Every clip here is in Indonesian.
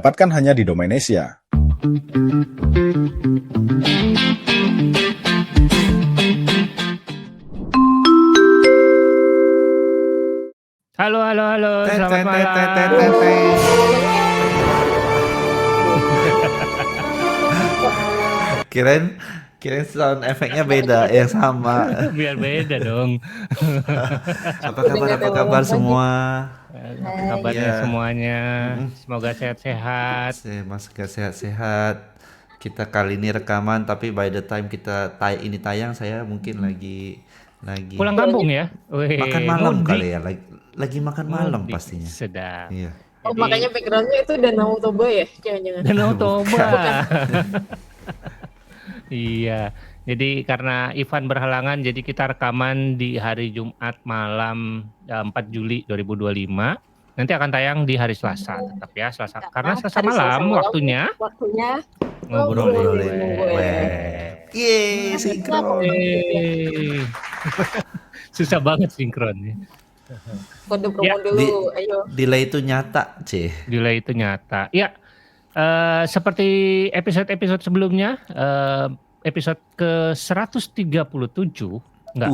Dapatkan hanya di Domanesia. Halo, selamat malam. Kirain sound efeknya beda, yang sama. Biar beda dong. Apa kabar semua? Kabarnya Iya. semuanya. Semoga sehat-sehat. Mas sehat-sehat. Kita kali ini rekaman, tapi by the time kita tayang, saya mungkin lagi Pulang kampung ya? Wih, makan malam mudik. kali ya, lagi makan malam Mudik, pastinya. sedap. Iya. Oh, makanya backgroundnya itu Danau Toba ya? Jangan-jangan. Danau Toba. Iya. Jadi karena Ivan berhalangan, jadi kita rekaman di hari Jumat malam 4 Juli 2025. Nanti akan tayang di hari Selasa, tetap ya Selasa. Karena Selasa malam waktunya ngobrolin web. Yeay, sinkron. Yeay. Susah banget sinkronnya. Kode promo dulu, ayo. Delay itu nyata, Delay itu nyata. Ya, seperti episode-episode sebelumnya, episode ke-137, enggak,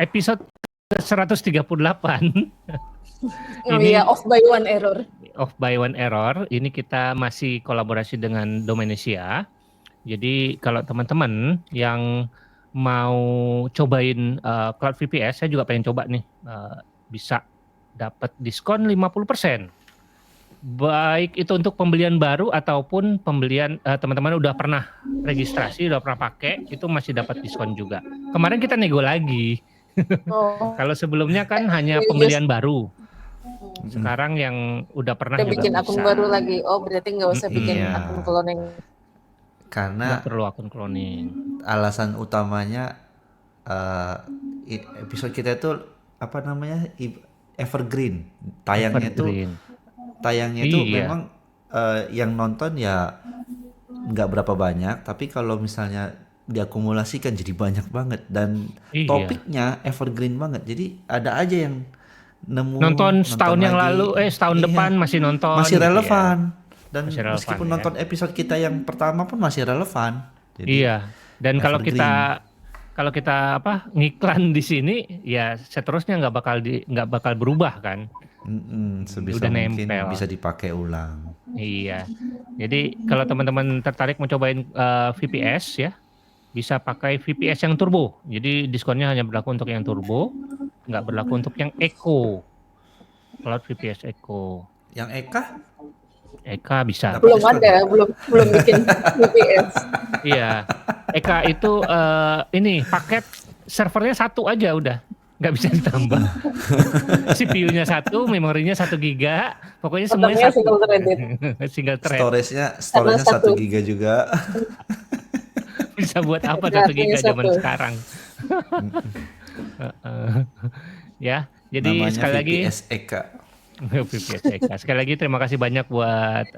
episode ke-138. Oh iya, off by one error. Ini kita masih kolaborasi dengan Domanesia. Jadi kalau teman-teman yang mau cobain Cloud VPS, saya juga pengen coba nih, bisa dapat diskon 50%. Baik itu untuk pembelian baru ataupun pembelian teman-teman udah pernah registrasi, udah pernah pakai, itu masih dapat diskon juga. Kemarin kita nego lagi. Kalau sebelumnya kan hanya pembelian baru. Sekarang yang udah pernah juga bikin akun baru lagi. Oh, berarti nggak usah bikin Iya. akun cloning. Karena nggak perlu akun cloning. alasan utamanya episode kita itu apa namanya, evergreen. Tayangnya itu Iya. memang yang nonton ya nggak berapa banyak, tapi kalau misalnya diakumulasikan jadi banyak banget, dan topiknya evergreen banget. Jadi ada aja yang nonton setahun yang lalu, setahun depan masih nonton, masih relevan. Ya. Dan masih relevan, meskipun ya. nonton episode kita yang pertama pun masih relevan. Jadi, iya. Dan kalau kita ngiklan di sini, ya seterusnya nggak bakal berubah kan? sebisa Udah mungkin nempel. bisa dipakai ulang. Iya. Jadi kalau teman-teman tertarik mau cobain VPS ya, bisa pakai VPS yang turbo. Jadi diskonnya hanya berlaku untuk yang turbo, nggak berlaku untuk yang Eco. Cloud VPS Eco. Yang Eka bisa. Belum ada, belum bikin VPS. Iya. Eka itu ini paket servernya 1 aja udah, nggak bisa ditambah. CPU-nya 1, memorinya 1 giga, pokoknya semuanya 1. Single thread. Storage-nya 1 giga juga. Bisa buat apa 1 giga zaman sekarang? Ya, jadi namanya sekali lagi VPS Eka. VPS Eka. Sekali lagi terima kasih banyak buat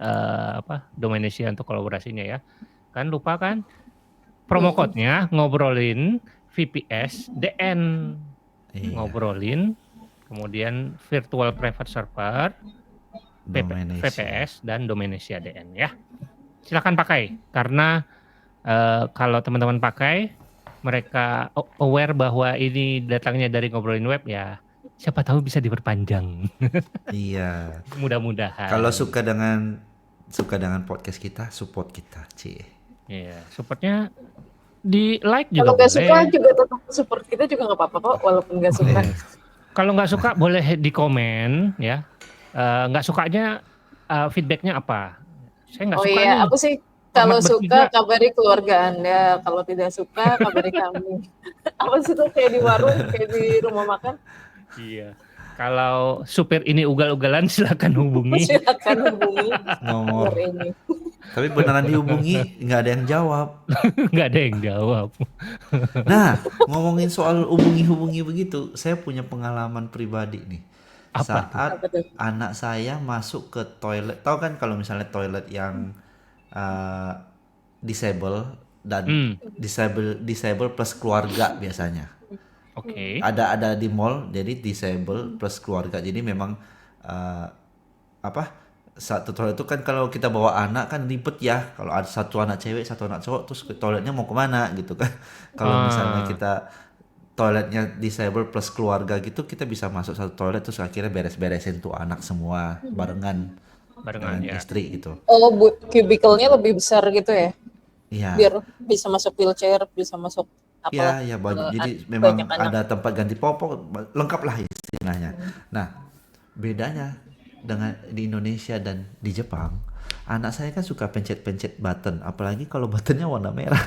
Domanesia untuk kolaborasinya ya. Kan lupa kan promo code-nya ngobrolin VPS DN. Iya. Ngobrolin, kemudian virtual private server, VPS dan Domanesia DN ya. Silakan pakai karena kalau teman-teman pakai, mereka aware bahwa ini datangnya dari ngobrolin web ya. Siapa tahu bisa diperpanjang. Iya. Mudah-mudahan. Kalau suka dengan podcast kita, support kita, Iya, supportnya di like juga kalau boleh. nggak suka juga tetap support kita juga nggak apa-apa kok, walaupun nggak suka. Kalau nggak suka boleh di komen ya. Nggak sukanya feedbacknya apa? Saya nggak suka nih. Aku sih kalau suka kabari keluarga Anda, kalau tidak suka kabari kami. Apa sih tuh kayak di warung, kayak di rumah makan? Iya. Kalau supir ini ugal-ugalan silakan hubungi. Nomor ini. Tapi beneran dihubungi nggak ada yang jawab. Nggak ada yang jawab. Nah, ngomongin soal hubungi begitu, saya punya pengalaman pribadi nih. Saat anak saya masuk ke toilet, tahu kan kalau misalnya toilet yang disable dan disable plus keluarga biasanya. Oke. Ada di mall, jadi disable plus keluarga. Jadi memang satu toilet itu kan kalau kita bawa anak kan ribet ya. Kalau ada satu anak cewek, satu anak cowok, terus ke toiletnya mau kemana gitu kan. Kalau misalnya Ah, kita toiletnya disable plus keluarga gitu, kita bisa masuk satu toilet terus akhirnya beres-beresin tuh anak semua barengan barengan dengan ya. istri gitu. Oh, cubicle-nya lebih besar gitu ya? Iya, Biar bisa masuk wheelchair, bisa masuk apalah. iya, ya banyak. Jadi Banyak memang anak. ada tempat ganti popok, lengkap lah istilahnya. Nah, bedanya dengan di Indonesia dan di Jepang, anak saya kan suka pencet-pencet button, apalagi kalau buttonnya warna merah.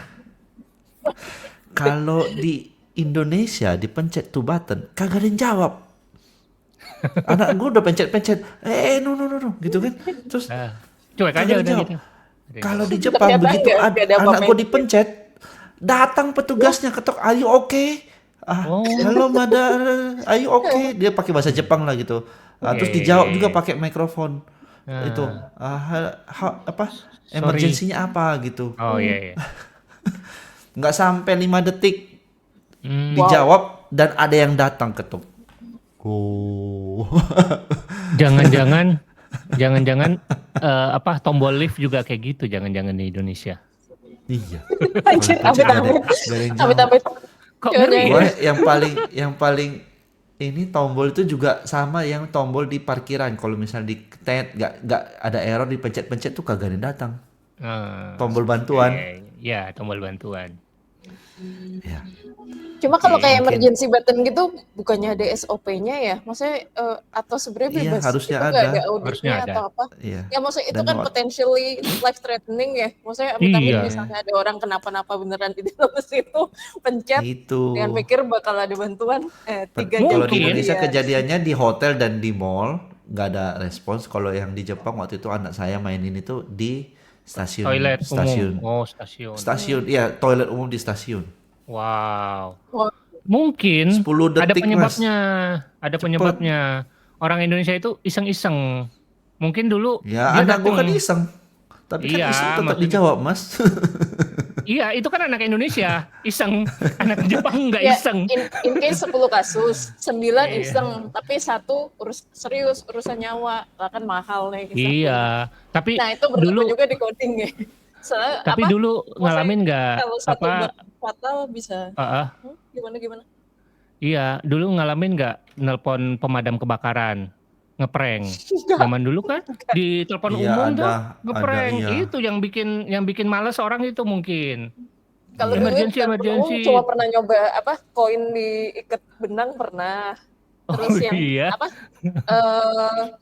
Kalau di Indonesia dipencet tuh button, kagak ada yang jawab. Anak gue udah pencet-pencet, no no no no gitu kan. Terus Ah, cuek kagak aja ada yang udah jawab. gitu. Ada yang Kalau jawab. di Jepang Ternyata begitu nggak ada anak apa-apa gue yang dipencet, datang petugasnya ketok, are you okay? Oh, Hello mother, are you okay? Dia pakai bahasa Jepang lah gitu. iya, Terus iya, iya, dijawab juga iya. pakai mikrofon. Itu Ah, apa? sorry. Emergensinya apa gitu. Oh iya, iya. Nggak sampai 5 detik Hmm, Wow. dijawab dan ada yang datang ketuk. Oh. jangan-jangan, jangan-jangan apa tombol lift juga kayak gitu, jangan-jangan di Indonesia. Iya. Kalau Anjir, dipencet gak ada amit-amit. yang jawab. Amit-amit. Kok Jangan, ngeri jangan. Gue ya? yang paling ini tombol itu juga sama yang tombol di parkiran. Kalau misalnya di tet nggak ada error dipencet-pencet tuh kagak ada yang datang. Tombol Iya, bantuan. iya, iya, tombol bantuan. Ya, Cuma kalau kayak mungkin emergency button gitu, bukannya ada SOP-nya ya? Maksudnya, atau sebenarnya iya bebas? harusnya Itu nggak ada. ada Harusnya auditnya ada. atau apa? Iya. Ya maksudnya itu Dan kan potentially life threatening ya. Maksudnya amit-amit Iya, misalnya ada orang kenapa-napa beneran di dalam situ, pencet itu dengan pikir bakal ada bantuan, 3 jam kalau di mungkin. Indonesia kemudian. kejadiannya di hotel dan di mall nggak ada respons. Kalau yang di Jepang waktu itu anak saya mainin itu di stasiun Toilet umum. stasiun Oh, stasiun. stasiun ya toilet umum di stasiun. Wow. Wah, Mungkin 10 ada detik mas, penyebabnya. Ada cepet. penyebabnya. Orang Indonesia itu iseng-iseng. Mungkin dulu Ya dia anak gua kan datang. iseng, tapi kan iseng Iya, tetap maksudnya. dijawab mas. Iya, itu kan anak Indonesia, iseng. Anak Jepang nggak ya iseng. in case 10 kasus, 9 Iya. iseng, tapi satu serius urusan nyawa, lah kan mahal nih kisah. Iya, tapi Nah itu berlaku dulu juga di coding ya. Soalnya tapi dulu maksudnya ngalamin nggak kalau satu apa bug fatal bisa ah, gimana? iya, dulu ngalamin nggak nelpon pemadam kebakaran, ngeprank. Enggak, Zaman dulu kan di telepon Iya umum tuh ada ngeprank. iya. Itu yang bikin males orang itu mungkin. kalau Iya. dulu Emergency, telepon umum emergency. cuma pernah nyoba koin diikat benang pernah. Terus Oh yang iya.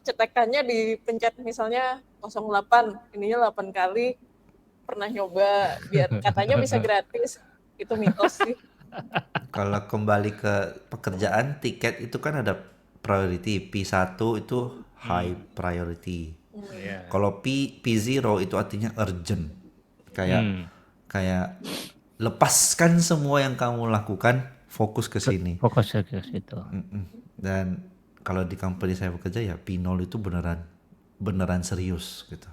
cetekannya dipencet misalnya 08, ininya 8 kali. Pernah nyoba biar katanya bisa gratis. Itu mitos sih. Kalau kembali ke pekerjaan tiket itu kan ada priority, P1 itu high priority. Iya. Kalau P0 itu artinya urgent. Kayak lepaskan semua yang kamu lakukan, fokus ke sini. Fokus ke situ. Dan kalau di company saya bekerja ya P0 itu beneran serius gitu.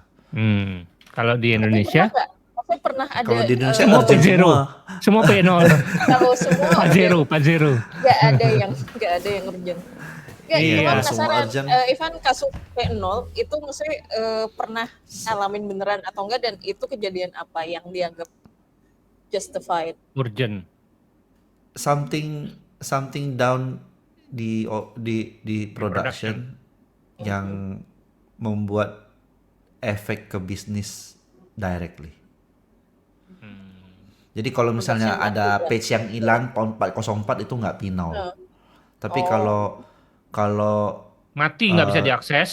Kalau di Indonesia Maksudnya pernah ada Kalau di Indonesia semua urgent P0. semua. Semua P0. kalau semua Pak Zero. nggak ada yang urgent. Nggak, Iya, cuma semua penasaran, urgent. Ivan kasus P0 itu maksudnya pernah alamin beneran atau enggak dan itu kejadian apa yang dianggap justified? Urgent. Something down di production yang membuat efek ke bisnis directly. Jadi kalau misalnya ada page yang hilang tahun 404 itu nggak P0. Tapi kalau Mati nggak bisa diakses.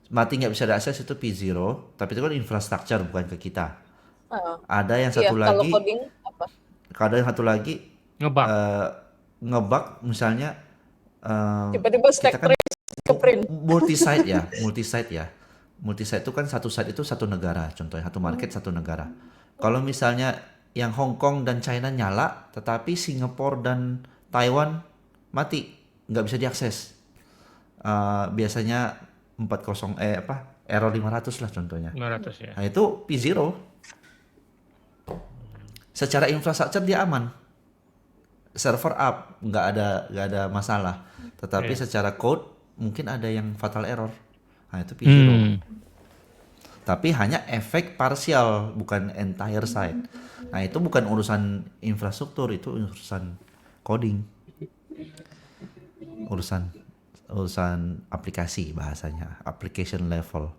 mati nggak bisa diakses itu P0. Tapi itu kan infrastructure bukan ke kita. Ada yang Iya, satu kalau lagi. coding apa? Ada yang satu lagi Ngebug. ngebug misalnya. Tiba-tiba stack kita kan trace ke print. multi-site ya. Multi-site itu kan satu site itu satu negara, contohnya satu market satu negara. Kalau misalnya yang Hong Kong dan China nyala, tetapi Singapura dan Taiwan mati, nggak bisa diakses. Biasanya 40 error 500 lah contohnya. 500 ya. Nah itu P0. Secara infrastruktur dia aman, server up, nggak ada masalah. Tetapi secara code mungkin ada yang fatal error. Nah itu P0. Tapi hanya efek parsial, bukan entire site. Nah, itu bukan urusan infrastruktur, itu urusan coding. Urusan urusan aplikasi bahasanya, application level.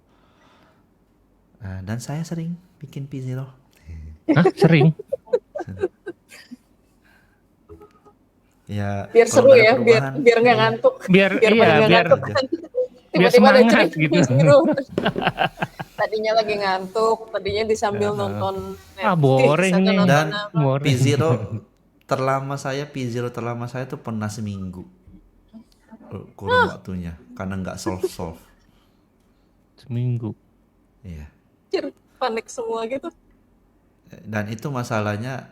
Dan saya sering bikin P0. Hah, sering? Ya, Biar kalau seru nggak ada ya, perubahan, biar nggak ngantuk. Biar Biar pada iya, nggak biar ngantuk. biar Tiba-tiba ada semangat cerita gitu. P0. Tadinya lagi ngantuk, tadinya disambil nonton Ah, Netflix boring atau nih. nonton dan apa. Boring. P0 terlama saya tuh pernah seminggu kurun waktunya karena nggak solve. Seminggu. Iya. Anjir, panik semua gitu. Dan itu masalahnya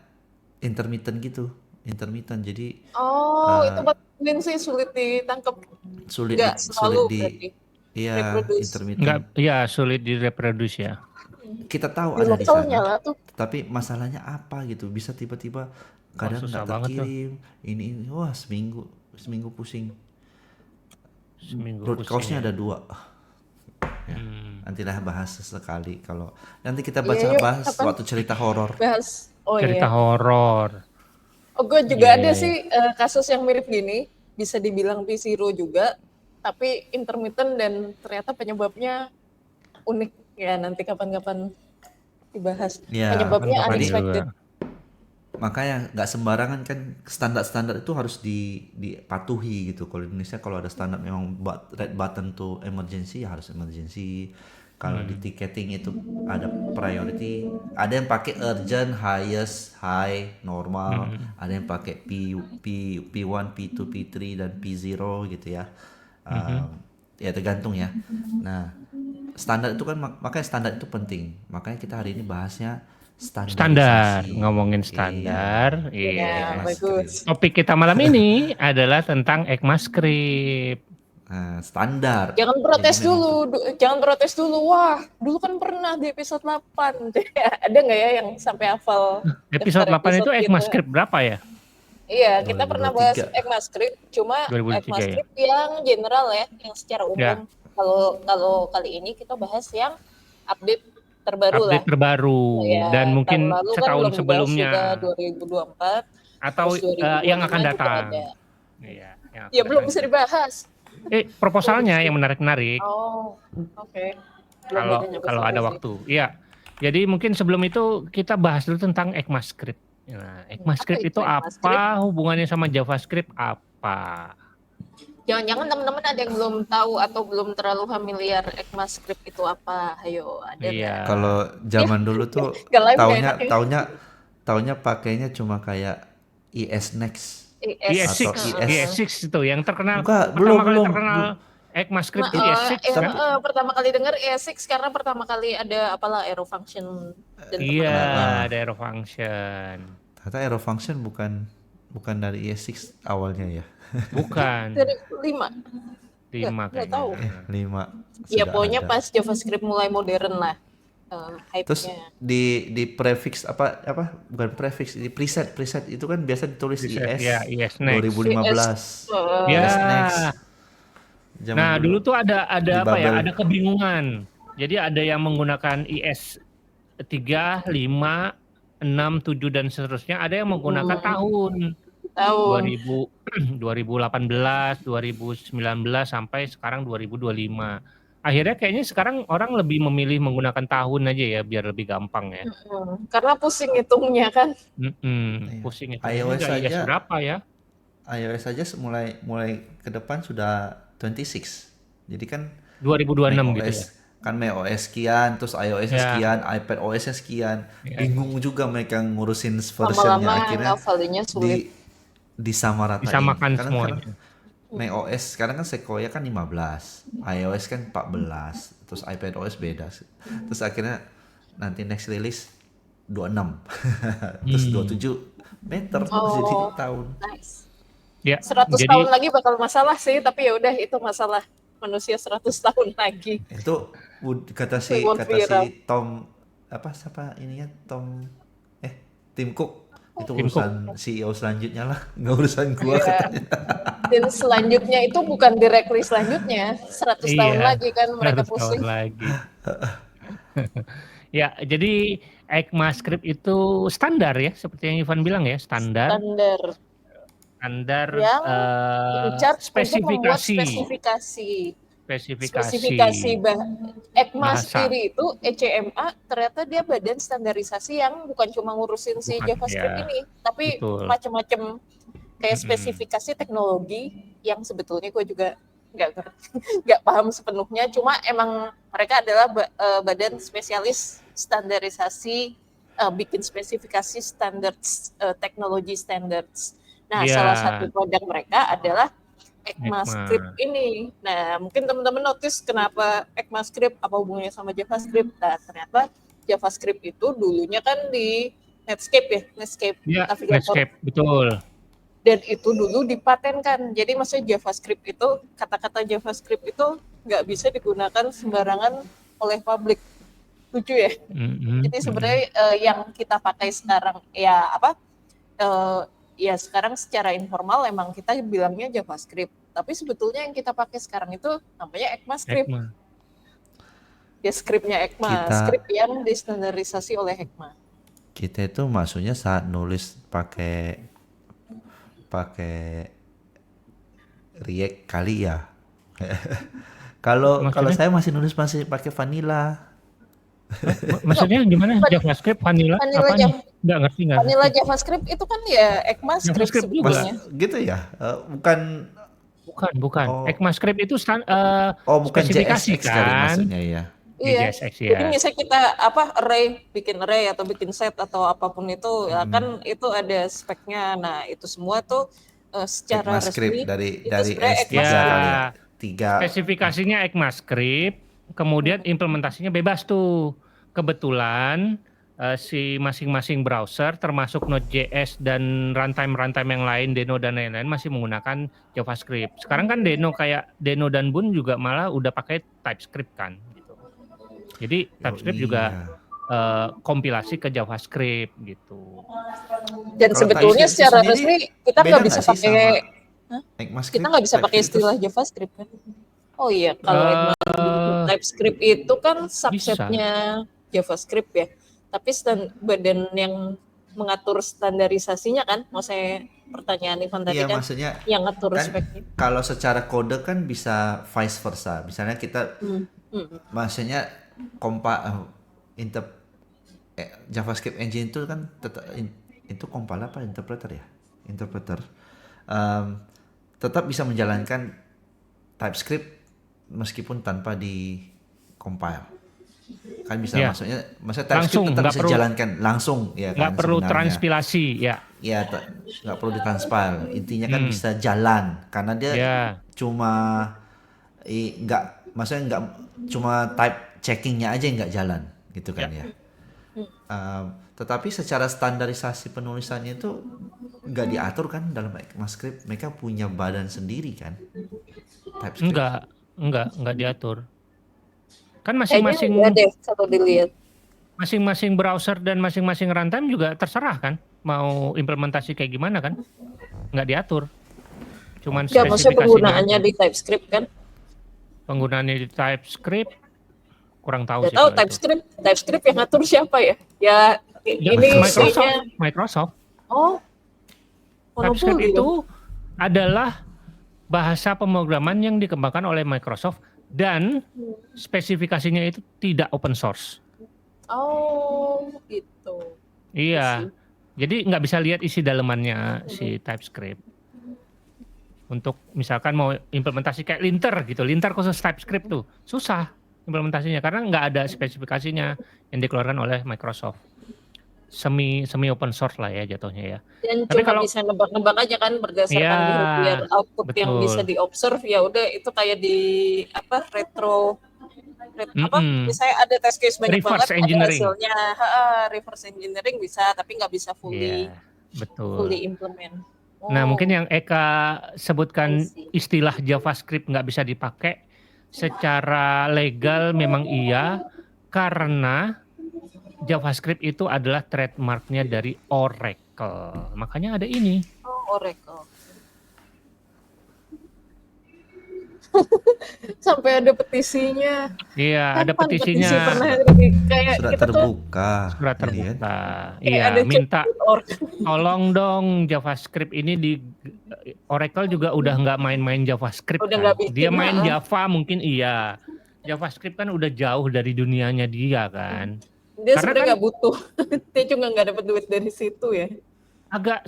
intermittent gitu, jadi Oh, itu batin sih sulit ditangkap. Nggak sulit selalu di berarti. iya Reproduce. intermittent. Enggak, ya sulit direproduksi ya. Kita tahu Di ada di lokal sana, nyala tuh. tapi masalahnya apa gitu? Bisa tiba-tiba Wah, kadang susah nggak banget tuh. terkirim, ini wah seminggu pusing. Seminggu Root pusing cause-nya ya. ada 2. Ya, nantilah bahas sesekali kalau nanti kita Iya, yuk, bahas kapan? waktu cerita horor. Bahas. Oh Cerita iya. horor. Oh, gue juga Iya, ada iya, sih kasus yang mirip gini. Bisa dibilang P0 juga. Tapi intermittent dan ternyata penyebabnya unik. Ya, nanti kapan-kapan dibahas. Ya, Penyebabnya Kapan-kapan unexpected. juga. makanya nggak sembarangan kan, standar-standar itu harus dipatuhi gitu. Kalau di Indonesia kalau ada standar memang red button tuh emergency, ya harus emergency. Kalau di ticketing itu ada priority, ada yang pakai urgent, highest, high, normal, ada yang pakai P1, P2, P3 dan P0 gitu ya. Ya tergantung ya. Nah, standar itu kan makanya standar itu penting. Makanya kita hari ini bahasnya Standar, standarisasi. ngomongin Iya, standar. Ya, Iya. bagus. Topik kita malam ini adalah tentang ECMAScript. Standar. Jangan protes Jadi memang dulu, jangan protes dulu. Wah, dulu kan pernah di episode 8. Ada nggak ya yang sampai hafal Episode daftar 8 itu episode gitu? ECMAScript berapa ya? Iya, kita pernah bahas 2023. ECMAScript, cuma 2003 ya? ECMAScript yang general ya, yang secara umum. Ya. Kalau kali ini kita bahas yang update terbaru lah. Update terbaru Ya, dan mungkin tahun lalu kan setahun belum dibahas sebelumnya juga 2024 atau terus 2025 yang akan juga datang. ada. Iya, yang akan Ya belum datang. bisa dibahas. Proposalnya yang menarik-menarik. Oh, oke. Belum Kalau bisa kalau ada sih. waktu. Iya. Jadi mungkin sebelum itu kita bahas dulu tentang ECMAScript. Nah, ECMAScript Apa itu itu ECMAScript? apa? Hubungannya sama JavaScript apa? Jangan-jangan teman-teman ada yang belum tahu atau belum terlalu familiar ECMAScript itu apa? Ayo, ada nggak? Iya. Kalau zaman dulu tuh Gak live taunya nggak enak ya? taunya pakainya cuma kayak ES Next. ES6, Atau ES. ES6 itu yang terkenal Enggak, pertama kali belum. terkenal ECMAScript itu ES6 kan? Pertama kali dengar ES6 karena pertama kali ada apalah arrow function dan Iya, teman-temannya. ada arrow function. Ternyata arrow function bukan dari ES6 awalnya ya. Bukan. Dari 5. 5 Nggak kayaknya. tahu. 5. Ya sudah pokoknya ada. pas JavaScript mulai modern lah. Terus Hype-nya. di prefix apa bukan prefix, di preset itu kan biasa ditulis Preset, ES ya, ES Next. 2015. Oh, Ya. ES Next. Zaman Nah, dulu tuh ada di apa ya? Babel. Ada kebingungan. Jadi ada yang menggunakan IS 3, 5, 6, 7 dan seterusnya. Ada yang menggunakan tahun. tahun. 2018, 2019 sampai sekarang 2025. Akhirnya kayaknya sekarang orang lebih memilih menggunakan tahun aja ya biar lebih gampang ya. Karena pusing hitungnya kan. Pusing itu. iOS IS aja. berapa ya? iOS saja mulai ke depan sudah 26. Jadi kan 2026 gitu ya. Kan macOS sekian, terus iOS Ya. sekian, iPad OS sekian. Ya. Bingung juga mereka ngurusin versionnya, Lama-lama akhirnya ngafalinya sulit. disamakan Disamakan semuanya. macOS sekarang kan Sequoia kan 15, iOS kan 14, terus iPad OS beda. Terus akhirnya nanti next release 26. Terus 27 meter jadi tahun. Nice. Ya, 100 jadi tahun lagi bakal masalah sih, tapi ya udah itu masalah manusia 100 tahun lagi. Itu kata si Tom siapa ininya Tim Cook itu Tim urusan CEO selanjutnya lah, nggak urusan gua katanya. Dan selanjutnya itu bukan directly selanjutnya, 100 tahun lagi kan mereka 100 pusing. tahun lagi. Ya, jadi ECMAScript itu standar ya, seperti yang Ivan bilang ya, standar Standar standar yang in charge untuk membuat spesifikasi spesifikasi spesifikasi ECMA bahasa, sendiri itu ECMA ternyata dia badan standarisasi yang bukan cuma ngurusin si bukan JavaScript ya, ini, tapi betul. macam-macam kayak Mm-mm. spesifikasi teknologi yang sebetulnya gue juga nggak paham sepenuhnya. Cuma emang mereka adalah badan spesialis standarisasi, bikin spesifikasi standards, teknologi standards. Nah, salah satu Iya, produk mereka adalah ECMAScript ECMA. ini. Nah, mungkin teman-teman notice kenapa ECMAScript apa hubungannya sama JavaScript. Nah, ternyata JavaScript itu dulunya kan di Netscape ya, Netscape Ya, Navigator. Netscape, betul. Dan itu dulu dipatenkan. Jadi maksudnya JavaScript itu, kata-kata JavaScript itu nggak bisa digunakan sembarangan oleh publik. Lucu ya? Mm-mm, Jadi mm-mm. sebenarnya yang kita pakai sekarang ya apa? Ya sekarang secara informal emang kita bilangnya JavaScript. Tapi sebetulnya yang kita pakai sekarang itu namanya ECMAScript. ECMA. Ya scriptnya ECMA, Kita script yang distandarisasi oleh ECMA. kita itu maksudnya saat nulis pakai pakai React kali ya. Kalau kalau Maksudnya? saya masih pakai vanilla. Maksudnya gimana? JavaScript, vanilla, Vanilla, apa nih? Nggak ngerti, nggak vanilla ngerti. JavaScript itu kan ya ECMAScript JavaScript juga. Mas sebetulnya. gitu ya? Bukan. Bukan, bukan. Oh, ECMAScript itu bukan spesifikasi JSX kali kan? maksudnya ya. Ya, Iya, JSX jadi ya. misalnya kita bikin array atau bikin set atau apapun itu, ya Hmm. kan itu ada speknya. Nah, itu semua tuh secara ECMAScript resmi dari itu dari sebenarnya Ya, S3 kali ECMAScript. ya. Tiga. spesifikasinya ECMAScript, kemudian implementasinya bebas tuh. Kebetulan si masing-masing browser termasuk Node.js dan runtime-runtime yang lain, Deno dan lain-lain masih menggunakan JavaScript. Sekarang kan Deno dan Boon juga malah udah pakai TypeScript kan gitu. Jadi Oh TypeScript juga iya. kompilasi ke JavaScript gitu. Dan Kalau sebetulnya TypeScript itu secara sendiri resmi kita beda nggak bisa nggak sih sama pakai ECMAScript? TypeScript itu istilah JavaScript kan. Oh iya, kalau Eh TypeScript itu kan bisa. subsetnya JavaScript ya. Tapi badan yang mengatur standarisasinya kan, maksudnya pertanyaan Ivan tadi iya kan, maksudnya yang ngatur kan speknya. kalau secara kode kan bisa vice versa. Misalnya kita Hmm. Hmm. maksudnya inter JavaScript engine itu kan itu compiler apa interpreter ya? Interpreter. Em, Tetap bisa menjalankan TypeScript meskipun tanpa di compile. Kan bisa Ya, maksudnya TypeScript langsung tetap bisa jalankan langsung ya nggak kan perlu sebenarnya. transpilasi ya. Ya nggak perlu ditranspile. Intinya kan Hmm, bisa jalan karena dia ya, cuma nggak maksudnya nggak cuma type checkingnya aja yang nggak jalan gitu kan ya. ya. Tetapi secara standarisasi penulisannya itu nggak diatur kan dalam ECMAScript. Mereka punya badan sendiri kan TypeScript. Enggak, enggak diatur. Kan Kayaknya enggak masing-masing deh kalau dilihat. masing-masing browser dan masing-masing runtime juga terserah kan mau implementasi kayak gimana kan? Nggak diatur. Cuman Enggak, maksudnya spesifikasinya penggunaannya aja. di TypeScript kan. Penggunaannya di TypeScript kurang tahu Nggak sih tahu kalau itu. TypeScript yang ngatur siapa ya? Ya Ya, ini Microsoft. kayaknya Microsoft. oh TypeScript monopoli dong. itu adalah bahasa pemrograman yang dikembangkan oleh Microsoft dan spesifikasinya itu tidak open source. Oh gitu. Iya, jadi nggak bisa lihat isi dalemannya si TypeScript. Untuk misalkan mau implementasi kayak linter gitu, linter khusus TypeScript tuh susah implementasinya karena nggak ada spesifikasinya yang dikeluarkan oleh Microsoft. Semi open source lah ya jatuhnya ya. Dan Tapi cuma kalau bisa nebak-nebak aja kan ya berdasarkan behavior output yang bisa betul, diobserve, ya udah itu kayak di mm-mm. misalnya ada test case banyak banget, Reverse ada engineering, hasilnya, reverse engineering bisa tapi nggak bisa fully ya betul. implement. Nah mungkin Oh, yang Eka I sebutkan see. istilah JavaScript nggak bisa dipakai secara legal memang iya karena JavaScript itu adalah trademarknya dari Oracle. Makanya ada ini. Oh, Oracle. Sampai ada petisinya. Iya, ada Kapan petisi petisinya, pernah kayak Surat kita tuh terbuka surat ini kan. terbuka. kayak Iya, ada minta .org. tolong dong JavaScript ini di Oracle juga udah nggak main-main JavaScript Udah kan. nggak bikin, Dia main Java mungkin iya. JavaScript kan udah jauh dari dunianya dia kan. Dia Karena sebenarnya kan nggak butuh. Dia juga nggak dapat duit dari situ ya.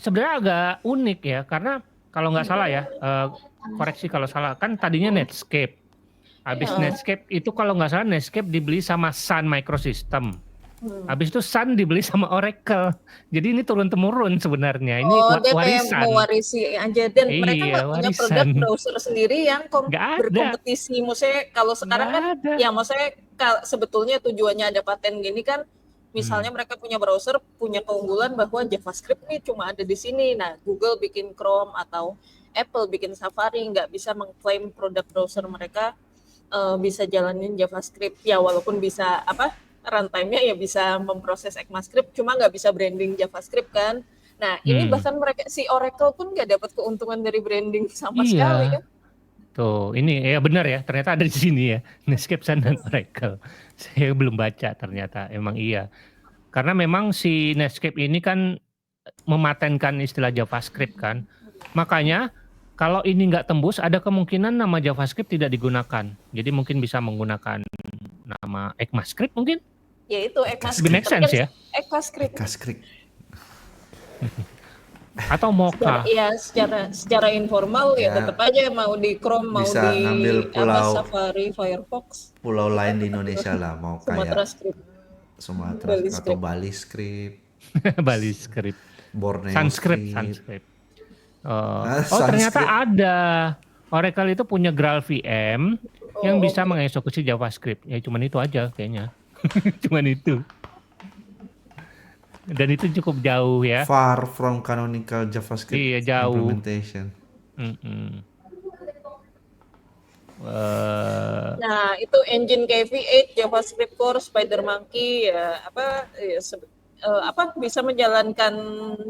sebenarnya agak unik ya, karena kalau nggak salah ya, koreksi kalau salah, kan tadinya Netscape. Habis Iya. Netscape itu kalau nggak salah Netscape dibeli sama Sun Microsystem. Hmm. Habis itu Sun dibeli sama Oracle. Jadi ini turun-temurun sebenarnya. Ini Oh, dia kayak warisan. mewarisi aja, dan mereka Iya, nggak punya produk warisan. browser sendiri yang Nggak ada. berkompetisi. Maksudnya kalau sekarang Nggak kan, ada. ya maksudnya sebetulnya tujuannya ada paten gini kan, misalnya mereka punya browser, punya keunggulan bahwa JavaScript nih cuma ada di sini. Nah, Google bikin Chrome atau Apple bikin Safari nggak bisa mengklaim produk browser mereka bisa jalanin JavaScript. Ya walaupun bisa runtime-nya ya bisa memproses ECMAScript, cuma nggak bisa branding JavaScript kan. Nah, ini bahkan mereka si Oracle pun nggak dapat keuntungan dari branding sama sekali Iya. kan. Tuh, ini ya benar ya, ternyata ada di sini ya. Netscape, Sun dan Oracle. Saya belum baca ternyata, emang iya. Karena memang si Netscape ini kan mematenkan istilah JavaScript kan. Makanya kalau ini nggak tembus, ada kemungkinan nama JavaScript tidak digunakan. Jadi mungkin bisa menggunakan nama ECMAScript mungkin. Ya itu Lebih ECMAScript. make sense ya. ECMAScript. ECMAScript. Atau Mocha. Ya secara informal ya tetap aja mau di Chrome, mau Bisa di ngambil pulau Safari, Firefox, pulau lain di Indonesia lah, mau Sumatera kayak Script, Sumatera Bali atau Script. Bali Script, Bali Script, Borneo Sanskrit. Script. Ternyata Sanskrit. ada. Oracle itu punya Graal VM yang bisa mengeksekusi JavaScript. Ya cuman itu aja kayaknya. Cuman itu. Dan itu cukup jauh ya. Far from canonical JavaScript Iya, jauh. implementation. Nah, itu engine kayak V8, JavaScript Core, SpiderMonkey ya bisa menjalankan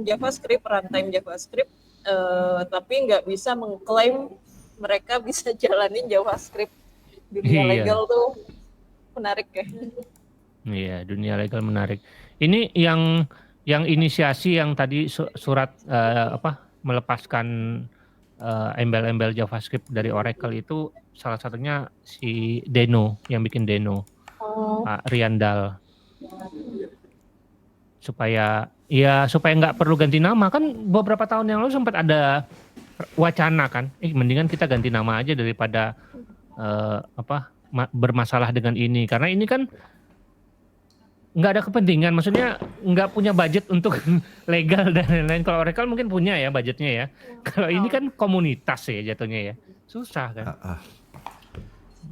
JavaScript, runtime JavaScript, tapi nggak bisa mengklaim mereka bisa jalanin JavaScript. Dunia legal tuh menarik ya. Iya, dunia legal menarik. Ini yang inisiasi yang tadi surat melepaskan embel-embel JavaScript dari Oracle itu salah satunya si Deno, yang bikin Deno, Pak Riandal. Supaya nggak perlu ganti nama, kan beberapa tahun yang lalu sempat ada wacana kan, mendingan kita ganti nama aja daripada bermasalah dengan ini, karena ini kan nggak ada kepentingan, maksudnya nggak punya budget untuk legal dan lain-lain. Kalau Oracle mungkin punya ya budgetnya ya. Kalau ini kan komunitas ya jatuhnya ya, susah kan.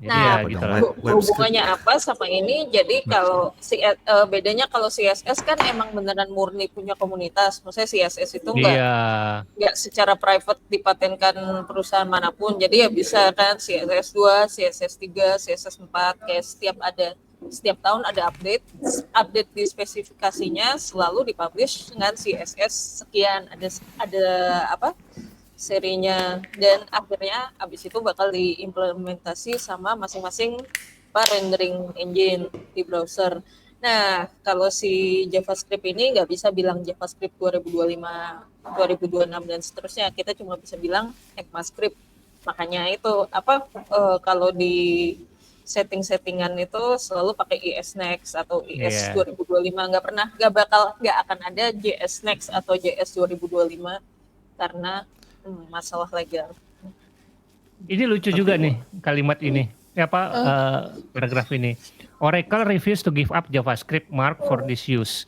Jadi nah, ya gitu lah. hubungannya apa sama ini? Jadi kalau bedanya kalau CSS kan emang beneran murni punya komunitas. Maksudnya CSS itu nggak secara private dipatenkan perusahaan manapun. Jadi ya bisa kan CSS 2, CSS 3, CSS 4 kayak setiap tahun ada update di spesifikasinya, selalu dipublish dengan CSS sekian, ada serinya, dan akhirnya abis itu bakal diimplementasi sama masing-masing rendering engine di browser. Nah, kalau si JavaScript ini nggak bisa bilang JavaScript 2025, 2026 dan seterusnya, kita cuma bisa bilang ECMAScript. Makanya itu kalau di settingan itu selalu pakai ES Next atau ES 2025, nggak akan ada JS Next atau JS 2025 karena masalah legal. Ini lucu juga nih kalimat ini, paragraf ini. Oracle refused to give up JavaScript mark for this use.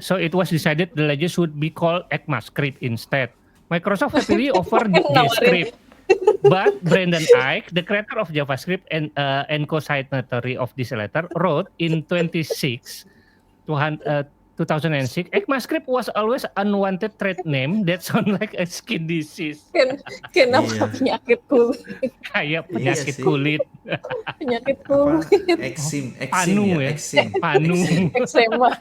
So it was decided the language should be called ECMAScript instead. Microsoft happily offered JavaScript. But Brendan Eich, the creator of JavaScript and co-signatory of this letter, wrote in 2006, ECMAScript was always unwanted trade name that sound like a skin disease. Kenapa penyakit kulit? Kayak penyakit kulit. Penyakit kulit. Eksim Panu ya. Eksim. Panu. Eksema.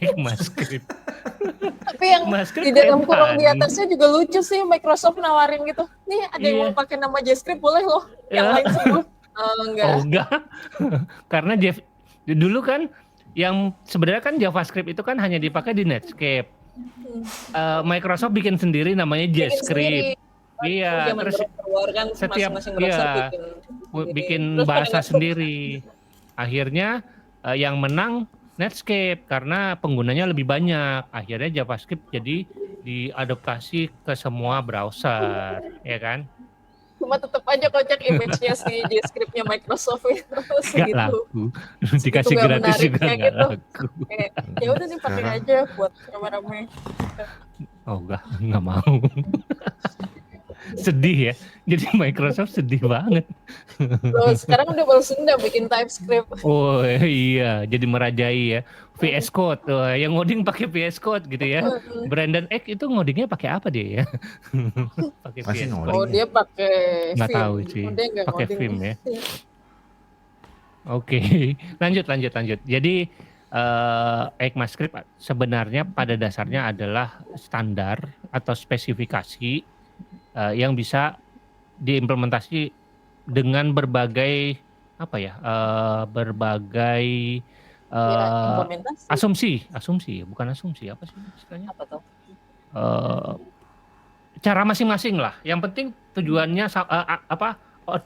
ECMAScript. Tapi yang ECMAScript di dalam kurung di apaan? atasnya juga lucu sih, Microsoft nawarin gitu. Nih ada yang Iya. mau pakai nama JavaScript boleh loh. Yang Ya. lain semua enggak. Oh enggak, karena dulu kan yang sebenarnya kan JavaScript itu kan hanya dipakai di Netscape. Microsoft bikin sendiri namanya Bikin sendiri. JavaScript. Iya, Zaman terus berkeluar kan setiap masing-masing browser bikin bikin Terus pada bahasa nge-sub. sendiri. Akhirnya yang menang Netscape karena penggunanya lebih banyak. Akhirnya JavaScript jadi diadaptasi ke semua browser, ya kan? Cuma tetap aja kocak image-nya si JavaScript-nya Microsoft itu Nggak segitu. laku. Segitu Dikasih nggak gratis menarik juga kayak nggak gitu. laku. Kayak, ya udah nih pakai Sekarang- aja buat rame-rame. Oh nggak mau. Sedih ya. Jadi Microsoft sedih banget. Loh, sekarang udah balas dendam bikin TypeScript. Oh iya, jadi merajai ya. VS Code, wah, yang ngoding pakai VS Code gitu ya. Brandon Eck itu ngodingnya pakai apa dia ya? Pakai Masih VS ngoding. Code. Oh dia pakai Nggak Vim. tahu sih. Oh, dia nggak Pakai ngoding. Vim ya. Oke, lanjut. Jadi ECMAScript sebenarnya pada dasarnya adalah standar atau spesifikasi yang bisa diimplementasi dengan berbagai berbagai Ya, implementasi. asumsi, bukan asumsi apa sih istilahnya? Apa tuh? Cara masing-masing lah. Yang penting tujuannya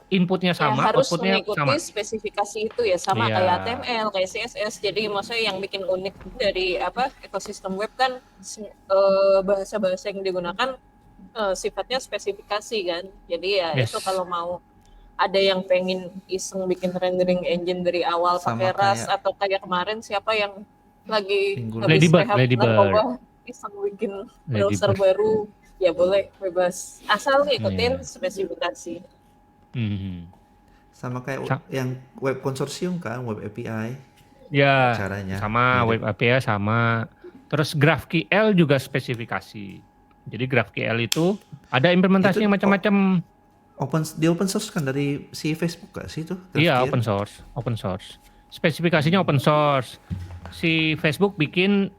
inputnya Ya, sama, harus outputnya mengikuti sama. spesifikasi itu ya, sama Iya. kayak HTML, kayak CSS. Jadi maksudnya yang bikin unik dari ekosistem web kan bahasa-bahasa yang digunakan sifatnya spesifikasi kan. Jadi ya Yes. itu kalau mau ada yang pengen iseng bikin rendering engine dari awal Sama pakai Rust kayak- atau kayak kemarin siapa yang lagi Minggu habis Ladybird, rehab Ladybird. narkoba iseng bikin browser Ladybird. baru, ya boleh bebas asal ngikutin Iya. spesifikasi. Sama kayak yang web konsorsium kan, web API Ya, caranya. sama Mirip. web API sama. Terus GraphQL juga spesifikasi. Jadi GraphQL itu ada implementasinya Itu- macam-macam. Open source kan dari si Facebook gak sih itu? Iya, GraphQL? open source. Spesifikasinya open source. Si Facebook bikin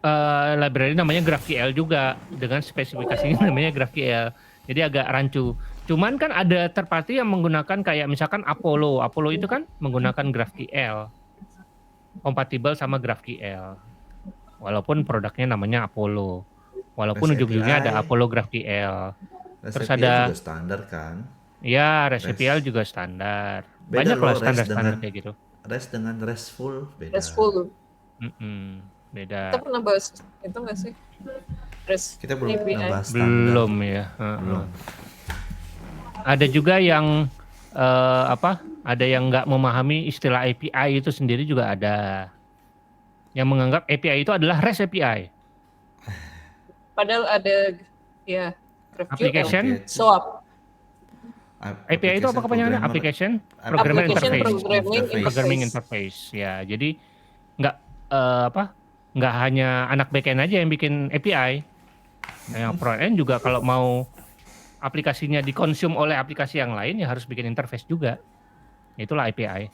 library namanya GraphQL juga dengan spesifikasinya namanya GraphQL. Jadi agak rancu. Cuman kan ada third party yang menggunakan kayak misalkan Apollo. Apollo itu kan menggunakan GraphQL. Kompatibel sama GraphQL. Walaupun produknya namanya Apollo. Walaupun REST ujung-ujungnya ada API. Apollo GraphQL. REST Terus API ada- juga standar kan. Ya, REST REST. API juga standar. Beda Banyak loh lah REST standar-standar dengan- kayak gitu. REST dengan RESTful beda. RESTful. Beda. Kita pernah bahas itu nggak sih? REST Kita belum API. pernah bahas standar. Belum ya. Belum. Ada juga yang ada yang nggak memahami istilah API itu sendiri juga ada. Yang menganggap API itu adalah REST API. Padahal ada ya GraphQL, Application. SOAP, API itu apa kepanjangannya? Application Programming Application Interface. Programming Interface. Ya, jadi nggak hanya anak backend aja yang bikin API. Nah, yang front end juga kalau mau aplikasinya dikonsum oleh aplikasi yang lain ya harus bikin interface juga. Itulah API.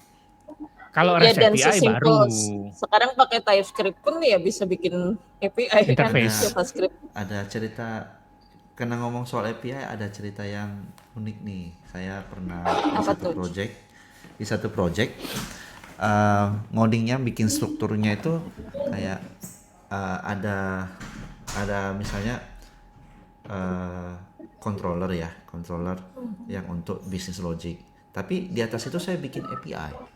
Kalau Ya, REST dan API sesimpel baru. sekarang pakai TypeScript pun ya bisa bikin API Interface. kan, JavaScript. Ada cerita, karena ngomong soal API ada cerita yang unik nih. Saya pernah Apa tuh? di satu project ngodingnya bikin strukturnya itu kayak ada misalnya controller yang untuk business logic. Tapi di atas itu saya bikin API.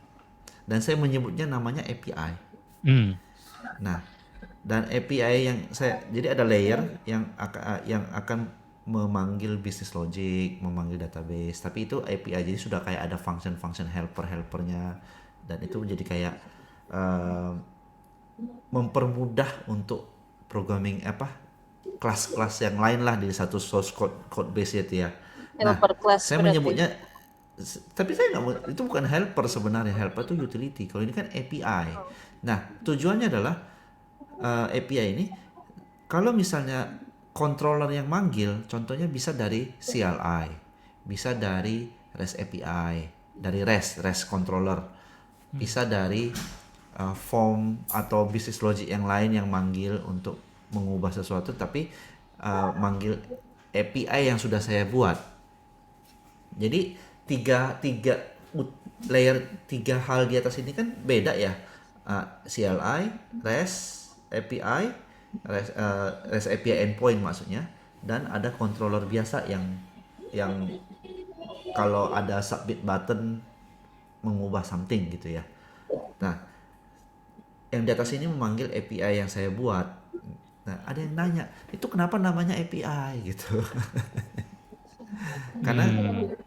Dan saya menyebutnya namanya API. Nah, dan API jadi ada layer yang akan memanggil business logic, memanggil database. Tapi itu API, jadi sudah kayak ada function helpernya, dan itu menjadi kayak mempermudah untuk programming kelas-kelas yang lain lah di satu source code base itu ya. Nah, Helper class saya berarti. menyebutnya, tapi saya nggak mau, itu bukan helper sebenarnya. Helper itu utility. Kalau ini kan API. Nah, tujuannya adalah API ini kalau misalnya controller yang manggil, contohnya bisa dari CLI, bisa dari REST API, dari REST controller, bisa dari form atau business logic yang lain yang manggil untuk mengubah sesuatu, tapi manggil API yang sudah saya buat. Jadi tiga tiga layer, tiga hal di atas ini kan beda ya. CLI, REST API, REST API endpoint maksudnya, dan ada controller biasa yang kalau ada submit button mengubah something gitu ya. Nah, yang di atas ini memanggil API yang saya buat. Nah, ada yang nanya, itu kenapa namanya API gitu?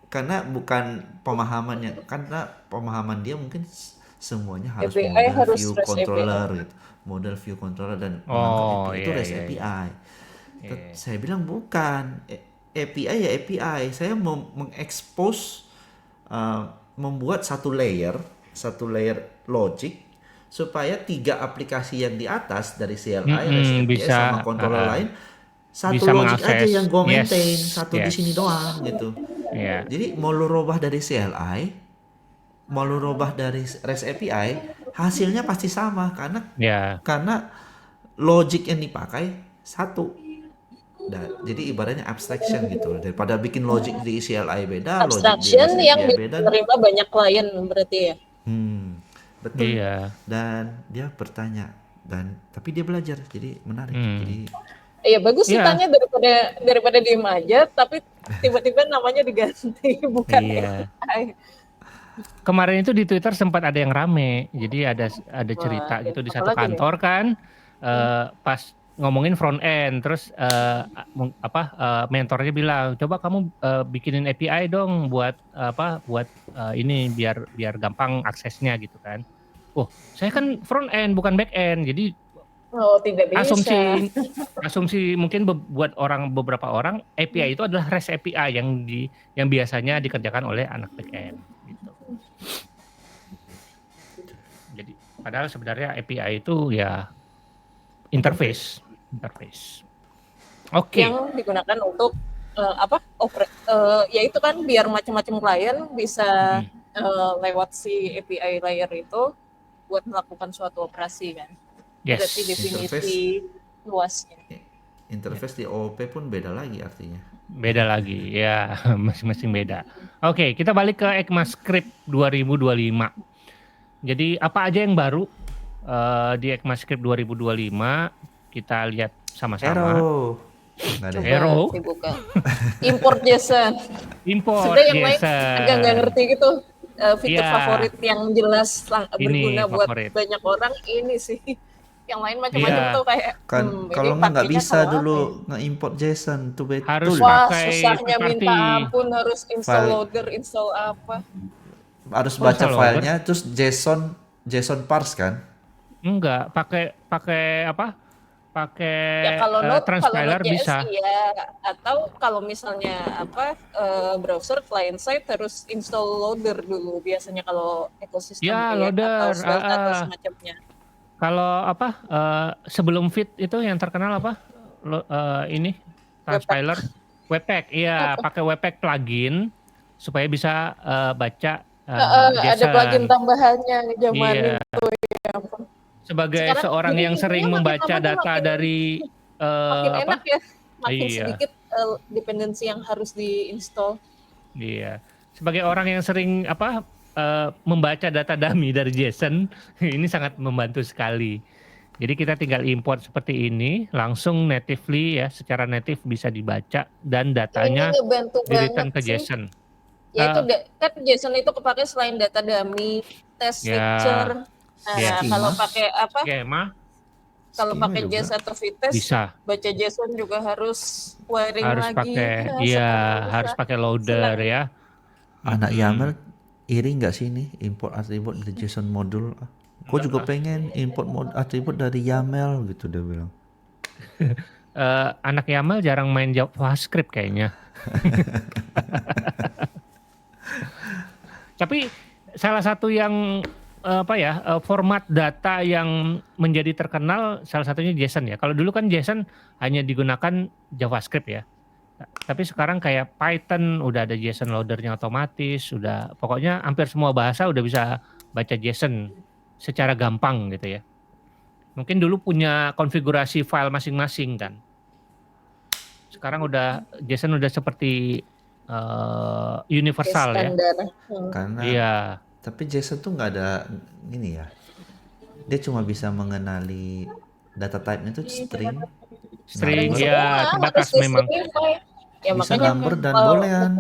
karena bukan pemahamannya, karena pemahaman dia mungkin semuanya harus API model harus view REST controller gitu, model view controller, dan Oh, menganggap itu iya, REST iya, iya. API. Iya. Saya bilang bukan, API ya API. Saya mau mengekspos, membuat satu layer logic supaya tiga aplikasi yang di atas dari CLI, REST API sama Bisa controller lain, satu bisa logic aja mengakses. yang gue Yes, maintain, satu di yes. sini doang gitu. Iya. Jadi mau lu robah dari CLI, mau lu robah dari REST API, hasilnya pasti sama Ya. karena logic yang dipakai satu. Jadi ibaratnya abstraction gitu. Daripada bikin logic di CLI beda, logic di Abstraction REST yang API beda. diterima banyak klien berarti ya. Betul. Iya. Dan dia bertanya, tapi dia belajar, jadi menarik. Jadi Iya bagus sih Iya. tanya daripada diem aja, tapi tiba-tiba namanya diganti bukan Iya. AI. Kemarin itu di Twitter sempat ada yang rame. Jadi ada cerita gitu di satu apalagi nih? kantor kan, pas ngomongin front end, terus mentornya bilang, coba kamu bikinin API dong buat ini biar gampang aksesnya gitu kan. Saya kan front end bukan back end, jadi Oh tidak bisa. asumsi mungkin buat beberapa orang API itu adalah REST API yang biasanya dikerjakan oleh anak back end gitu. Jadi padahal sebenarnya API itu ya interface. Oke. Yang digunakan untuk ya itu kan biar macam-macam klien bisa lewat si API layer itu buat melakukan suatu operasi kan. Yes. Berarti definisi luasnya. interface di OOP pun beda lagi artinya. Beda lagi ya, masing-masing beda. Oke, kita balik ke ECMAScript 2025. Jadi apa aja yang baru di ECMAScript 2025? Kita lihat sama-sama. Nggak ada. Hero. Dibuka. Import JSON. Import Sebenarnya yang lain JSON. agak nggak ngerti gitu. Fitur Iya. favorit yang jelas berguna buat favorit. banyak orang ini sih. Yang lain macam-macam Iya. tuh kayak Kalau ini nggak pakainya bisa kalau dulu apa ya? nge-import JSON tuh betul. Harus Wah, pakai susahnya third minta party. ampun, harus install File. loader, install apa. Harus baca install filenya, terus JSON parse kan? Enggak, pakai apa? Pakai Ya kalau transpiler Node.js bisa. iya, atau kalau misalnya browser client side harus install loader dulu biasanya kalau ekosistem Ya, React atau loader. Svelte atau semacamnya. Kalau sebelum Vite itu yang terkenal apa? Ini transpiler Webpack. Iya, pakai Webpack plugin supaya bisa baca Ada JSON. plugin tambahannya zaman Iya. itu ya ampun. Sebagai Sekarang seorang jadi yang sering makin membaca lama tuh data dari makin enak ya, makin Iya. sedikit dependensi yang harus diinstal. Iya. Sebagai orang yang sering membaca data dummy dari JSON, ini sangat membantu sekali. Jadi kita tinggal import seperti ini, langsung natively ya, secara native bisa dibaca dan datanya Ini ngebantu di-return banget ke sih. JSON. Ya itu kan JSON itu kepake selain data dummy, test picture. Nah, kalau pakai Skema kalau Skema pakai juga. JS atau Vitesse, bisa. baca JSON juga harus wiring Harus lagi. pakai, Sekarang harus bisa. pakai loader Senang. ya. Anak YAML iri nggak sih ini import atribut dari JSON modul? Gue juga pengen import atribut dari YAML gitu dia bilang. Anak YAML jarang main JavaScript kayaknya. Tapi salah satu yang format data yang menjadi terkenal salah satunya JSON ya. Kalau dulu kan JSON hanya digunakan JavaScript ya. Tapi sekarang kayak Python udah ada JSON loadernya otomatis, pokoknya hampir semua bahasa udah bisa baca JSON. secara gampang gitu ya. Mungkin dulu punya konfigurasi file masing-masing kan. Sekarang JSON udah seperti universal ya. standar. Karena Iya, tapi JSON tuh nggak ada ini ya. Dia cuma bisa mengenali data type-nya itu string, string number, ya terbatas harus memang. di-specify. Ya bisa makanya number dan kalau- boolean.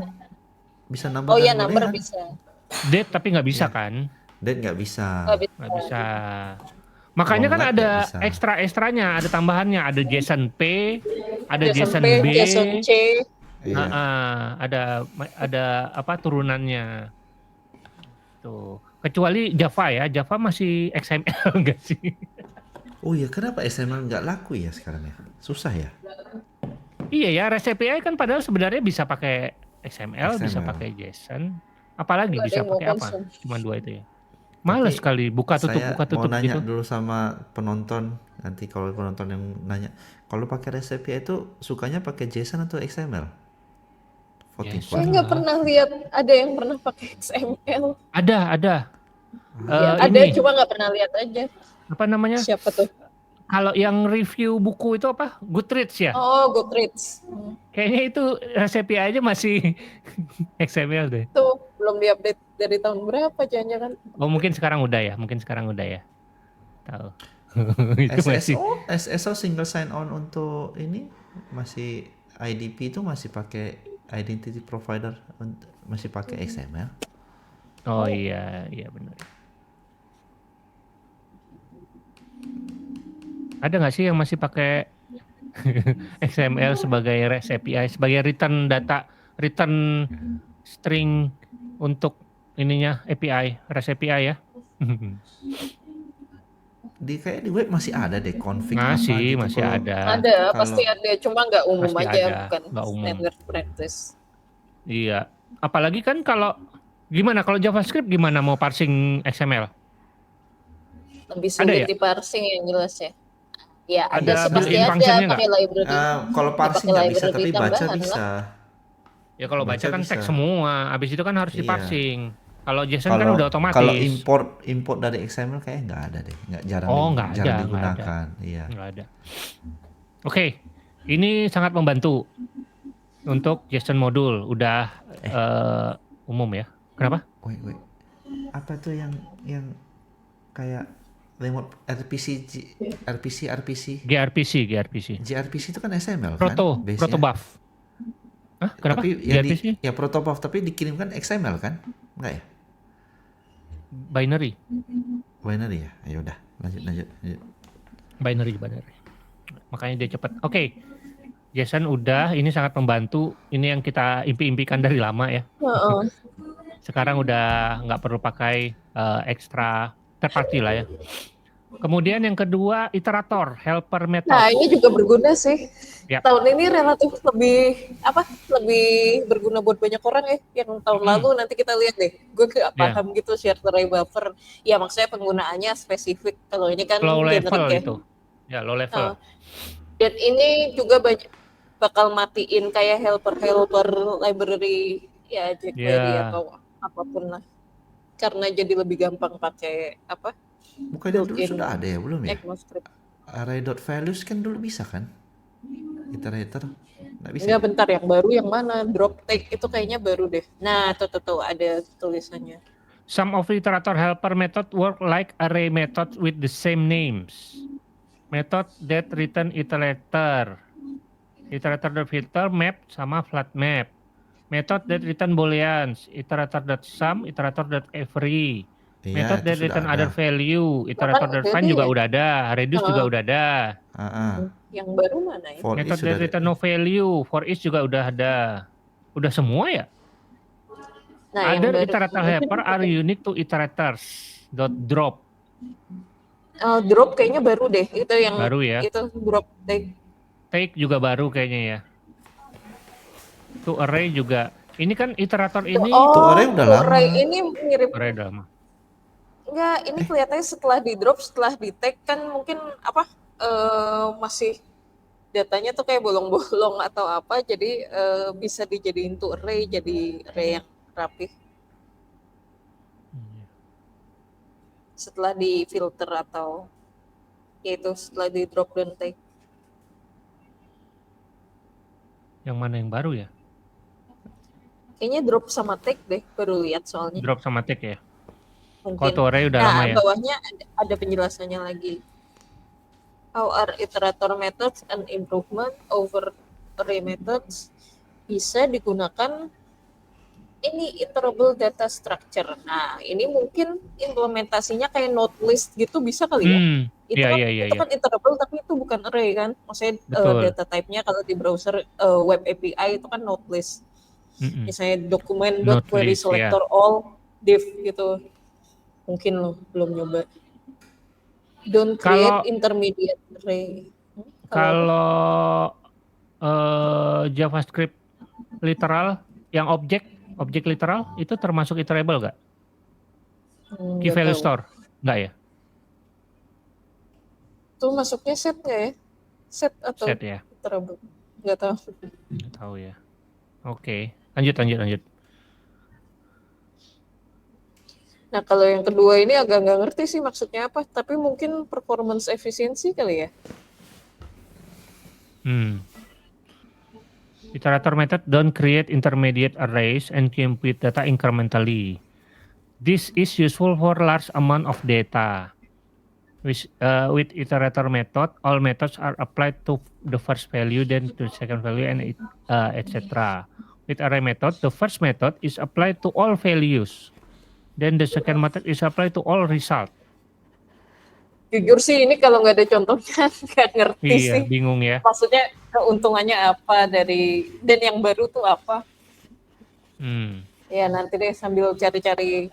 Bisa number Oh dan iya, number boolean. bisa. Date tapi nggak bisa Iya. kan? Date nggak bisa. Nggak bisa. Makanya kan Long ada nggak bisa. ekstra-ekstranya, ada tambahannya, ada JSON P, ada JSON JSON P, B, JSON C. Iya. ada apa turunannya. Tuh. Kecuali Java ya, Java masih XML enggak sih? Oh iya, kenapa XML nggak laku ya sekarang ya? Susah ya? Iya ya, REST API kan padahal sebenarnya bisa pakai XML, bisa XML. pakai JSON, apalagi Nggak ada bisa yang mau pakai apa? concern. Cuma 2 itu ya. Males Tapi sekali buka Saya tutup mau nanya gitu. dulu sama penonton, nanti kalau penonton yang nanya, kalau pakai REST API itu sukanya pakai JSON atau XML? Voting JSON. Saya voting. nggak pernah lihat ada yang pernah pakai XML. Ada. Ya, ada, Ini cuma nggak pernah lihat aja. apa namanya? Siapa tuh? Kalau yang review buku itu apa? Goodreads ya? Oh, Goodreads. Kayaknya itu REST API aja masih XML deh. Tuh belum diupdate dari tahun berapa jangan-jangan. Oh mungkin sekarang udah ya, tahu. Itu masih SSO single sign on untuk ini masih IDP itu masih pakai identity provider, masih pakai XML. oh iya benar. Ada nggak sih yang masih pakai XML sebagai REST API, sebagai return string untuk ininya API, REST API ya? Kayak di web masih ada deh config apa Masih gitu. masih Kalau- ada. Ada, kalau- pasti ada, cuma nggak umum Pasti aja, ada, bukan nggak umum. standard practice. Iya. Apalagi kan kalau gimana kalau JavaScript gimana mau parsing XML? Lebih Ada sulit ya? di parsing yang jelas ya. Ya ada Ada sih, pasti built-in ada functionnya pakai library. kalau Ya, parsing pakai nggak bisa, library tapi baca tambahan lah. bisa. Ya kalau baca kan bisa. teks semua, habis itu kan harus Iya. diparsing. Kalau JSON kan udah otomatis. Kalau import dari XML kayak nggak ada deh, jarang nggak jarang ada. digunakan. Iya. Nggak ada. Oke, ini sangat membantu untuk JSON modul, udah umum ya. Kenapa? Wait. Apa tuh yang kayak remote RPC, gRPC. gRPC itu kan XML kan? base-nya? Protobuf. Hah, kenapa? Tapi yang gRPC? ya protobuf tapi dikirimkan XML kan? Enggak ya? Binary. Binary ya? Ayo udah, lanjut. Binary. Makanya dia cepat. Oke. JSON udah, ini sangat membantu. Ini yang kita impi-impikan dari lama ya. Heeh. Sekarang udah nggak perlu pakai ekstra third party lah ya. Kemudian yang kedua, iterator, helper method. Nah, ini juga berguna sih. Yap. Tahun ini relatif lebih berguna buat banyak orang ya. Yang tahun lalu nanti kita lihat deh. Gue gak paham gitu shared array buffer. Ya maksudnya penggunaannya spesifik. Kalau ini kan Low generic level ya. itu. Ya, low level. Dan ini juga bakal matiin kayak helper library ya jQuery atau apapun lah. Karena jadi lebih gampang pakai Bukannya dulu sudah ada ya, belum ya? ECMAScript. Array.values kan dulu bisa kan? Iterator nggak bisa. Enggak, bentar, yang baru yang mana? Drop take itu kayaknya baru deh. Nah, tuh ada tulisannya. Some of iterator helper method work like array method with the same names. Method that return iterator. Iterator.filter map sama flat map. Method that return booleans. Iterator.sum, iterator.every. Method that return other value. Iterator.find juga udah ada. Reduce juga udah ada. Yang baru mana ya? Method that return no value. For each juga udah ada. Udah semua ya? Nah, Other iterator helper are unique to iterators. .drop. Drop kayaknya baru deh. Itu yang baru ya. Itu drop take. Take juga baru kayaknya ya. To array juga. Ini kan iterator ini. To array udah lama. Array ini mirip. Array udah lama. Enggak, ini kelihatannya setelah di drop, setelah di take kan mungkin masih datanya tuh kayak bolong-bolong atau apa, jadi bisa dijadiin to array, jadi array yang rapi. setelah di filter atau yaitu setelah di drop down tag. Yang mana yang baru ya? Kayaknya drop sama tag deh, baru lihat soalnya. Drop sama tag ya? Kalau Mungkin. tuh array udah Nah, lama ya? bawahnya ada penjelasannya lagi. How are iterator methods and improvement over array methods bisa digunakan ini iterable data structure. Nah, ini mungkin implementasinya kayak node list gitu bisa kali ya? Itu Iya, kan iya, iya, itu iya. kan iterable tapi itu bukan array kan? Maksudnya Betul. data type-nya kalau di browser web API itu kan node list. Misalnya dokumen Node query list, selector all div gitu. Mungkin lo belum nyoba. Don't create Kalau intermediate array. kalau JavaScript literal yang objek literal itu termasuk iterable nggak? Key Nggak value tahu. store nggak ya? Itu masuknya set nggak ya? Set atau Set ya? iterable? Nggak tahu. Nggak tahu ya. Oke, lanjut. Nah, kalau yang kedua ini agak nggak ngerti sih maksudnya apa, tapi mungkin performance efisiensi kali ya. Iterator method don't create intermediate arrays and compute data incrementally. This is useful for large amount of data. With iterator method, all methods are applied to the first value, then to the second value, and etc. With array method, the first method is applied to all values. Then the second method is applied to all result. Jujur sih ini kalau nggak ada contohnya nggak ngerti sih. Iya, bingung ya. Maksudnya keuntungannya apa dari dan yang baru tuh apa? Ya nanti deh sambil cari-cari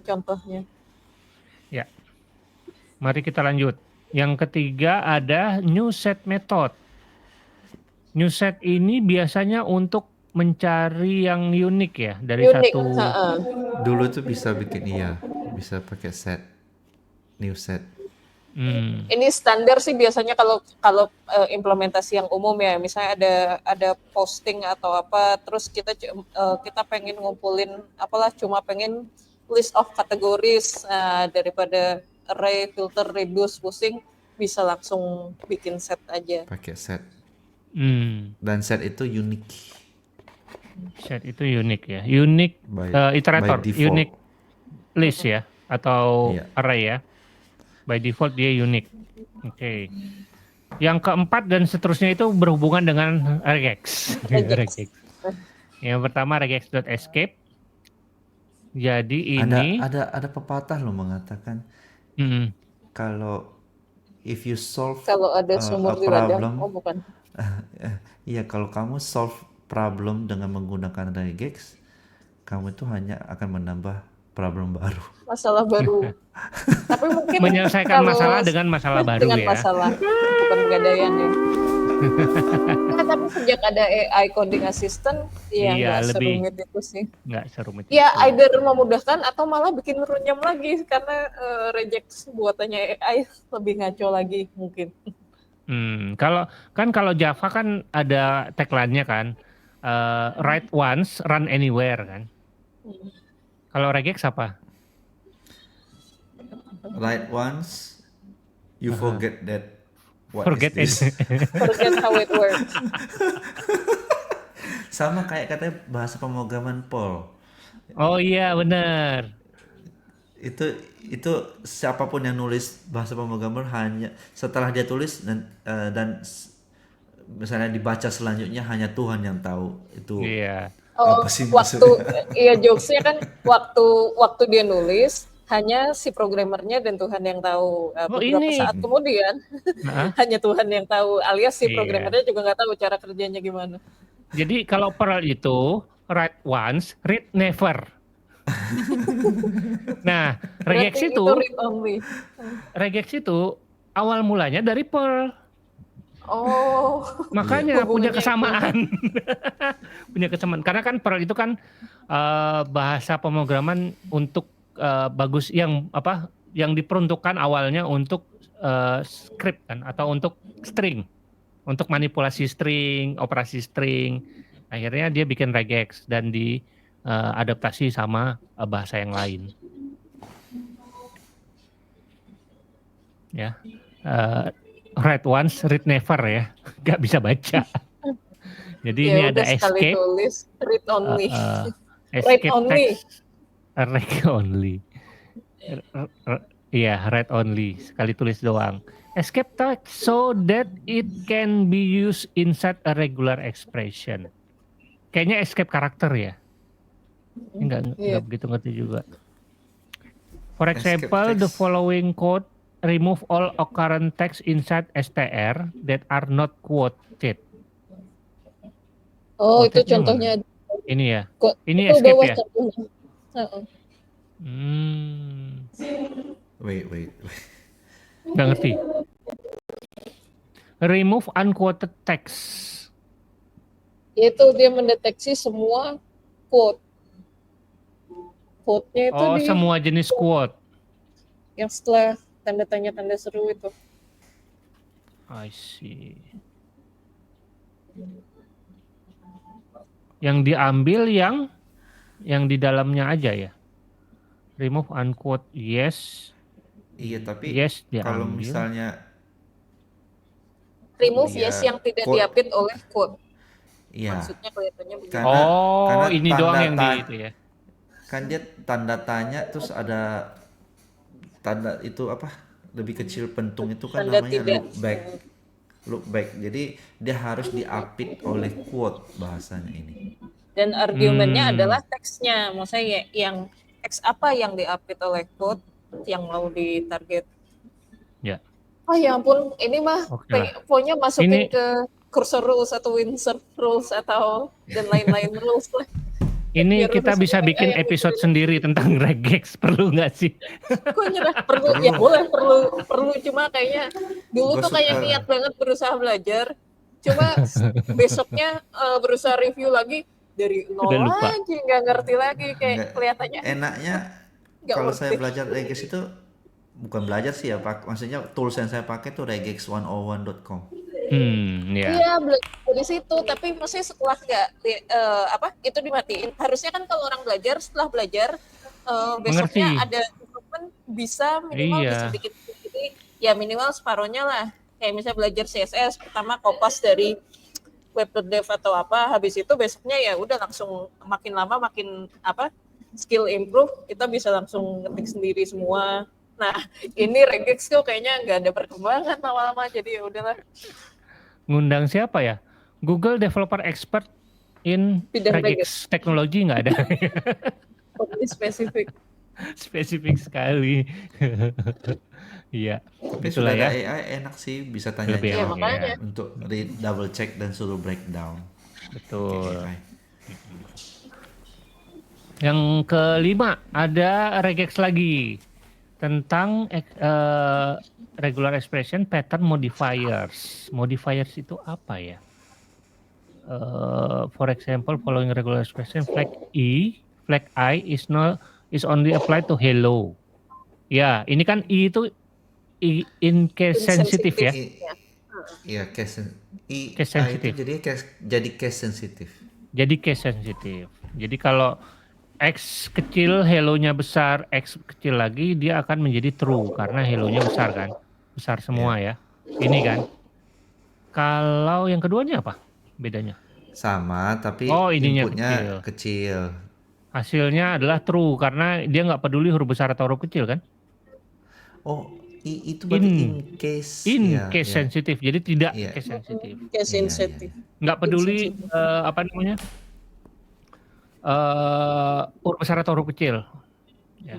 contohnya. Ya, mari kita lanjut. Yang ketiga ada new set method. New set ini biasanya untuk mencari yang unik ya dari satu. Dulu tuh bisa bikin bisa pakai set, new set. Ini standar sih biasanya kalau implementasi yang umum ya, misalnya ada posting atau apa, terus kita pengen ngumpulin apalah, cuma pengen list of categories daripada array, filter, reduce, pusing, bisa langsung bikin set aja. Pakai set. Dan set itu unik. Set itu unik ya, unik iterator, unik list ya atau array ya. By default dia unik. Oke. Yang keempat dan seterusnya itu berhubungan dengan regex. Yang pertama regex.escape. Jadi ini ada pepatah loh mengatakan kalau if you solve kalau ada sumur di ladang, bukan. Iya, kalau kamu solve problem dengan menggunakan regex, kamu itu hanya akan menambah problem baru. Masalah baru. Tapi mungkin menyelesaikan masalah dengan masalah baru dengan ya. Masalah, bukan pegadaian ya. Tapi sejak ada AI coding assistant, ya nggak serumit itu sih. Nggak serumit. Ya either memudahkan atau malah bikin runyam lagi karena regex buatannya AI lebih ngaco lagi mungkin. Kalau Java kan ada tagline-nya kan, write once, run anywhere kan. Kalau regex apa? Write once, you forget that. Forget it. Forget how it works. Sama kayak katanya bahasa pemrograman Paul. Oh iya benar. Itu siapapun yang nulis bahasa pemrograman hanya setelah dia tulis dan misalnya dibaca selanjutnya hanya Tuhan yang tahu itu. Iya. Apa sih maksudnya? Jokesnya kan waktu dia nulis hanya si programmernya dan Tuhan yang tahu. Beberapa saat kemudian hanya Tuhan yang tahu, alias si programmernya juga nggak tahu cara kerjanya gimana. Jadi kalau Perl itu write once, read never. Nah, regex itu awal mulanya dari Perl. Oh, makanya punya kesamaan. Punya kesamaan karena kan Perl itu kan bahasa pemrograman untuk bagus yang diperuntukkan awalnya untuk script kan atau untuk string, untuk manipulasi string, operasi string. Akhirnya dia bikin regex dan diadaptasi sama bahasa yang lain. ya. Read once, read never ya. Nggak bisa baca. Jadi Ya ini ada udah sekali escape, tulis read only. Read escape only. text, read only. Iya, read only, sekali tulis doang. Escape text so that it can be used inside a regular expression. Kayaknya escape karakter ya. Enggak Iya. begitu ngerti juga. For Escape example, the text. following code remove all occurrent text inside str that are not quoted. Oh, itu Quotednya mana? contohnya. Ini ya. Kok Ini itu escape bawah ya. contohnya. Heeh. Wait. Nggak ngerti. Remove unquoted text. Itu dia mendeteksi semua quote. Quote-nya itu Oh, di semua jenis quote. yang setelah tanda tanya tanda seru itu. I see. Yang diambil yang di dalamnya aja ya. Remove unquote yes. Iya, tapi Yes kalau diambil. misalnya Remove dia yes yang tidak quote, diupdate oleh quote. iya, Maksudnya kelihatannya begitu. karena ini doang yang di tanda itu ya. kan dia tanda tanya terus ada tanda itu apa lebih kecil pentung itu kan Tanda namanya tidak. look back. Jadi dia harus diapit oleh quote bahasanya ini. Dan argumennya adalah teksnya. Maksudnya yang teks apa yang diupdate oleh quote yang mau ditarget. Ya. Oh ya ampun, ini mah pokoknya masukin ke cursor rules atau insert rules atau dan lain-lain rules lah. Ini Biar kita bisa bikin episode sendiri tentang regex, perlu nggak sih? Kok nyerah? Perlu. Ya boleh, perlu cuma kayaknya dulu tuh kayak niat banget berusaha belajar, cuma besoknya berusaha review lagi dari nol lagi, nggak ngerti lagi kayak kelihatannya. Enaknya kalau saya belajar regex itu bukan belajar sih ya, maksudnya tools yang saya pakai tuh regex101.com. Iya, belajar dari situ, tapi maksudnya setelah itu dimatiin. Harusnya kan kalau orang belajar setelah belajar besoknya ada improvement bisa minimal bisa bikin jadi ya minimal separohnya lah. Kayak misalnya belajar CSS pertama kopas dari web.dev atau apa, habis itu besoknya ya udah langsung makin lama makin skill improve, kita bisa langsung ngetik sendiri semua. Nah, ini regex kok kayaknya nggak ada perkembangan lama-lama, jadi ya udahlah. Ngundang siapa ya? Google Developer Expert in regex teknologi nggak ada. Spesifik sekali. Iya. Tapi sudah ada AI enak sih, bisa tanya jawab untuk double check dan suruh breakdown. Betul. Yang kelima ada regex lagi tentang regular expression pattern modifiers. Modifiers itu apa ya? For example, following regular expression flag I is only applied to hello. Ya, ini kan I itu in case sensitive ya. Iya, case sensitive. Jadi case sensitive. Jadi case sensitive. Jadi kalau X kecil, hello-nya besar, X kecil lagi, dia akan menjadi true karena hello-nya besar kan, besar semua ya. Ini kan. Kalau yang keduanya apa bedanya? Sama, tapi inputnya kecil. Hasilnya adalah true karena dia nggak peduli huruf besar atau huruf kecil kan? Oh, itu berarti in case sensitive. Jadi tidak case sensitive. Case sensitive. Nggak peduli huruf besar atau huruf kecil. Ya.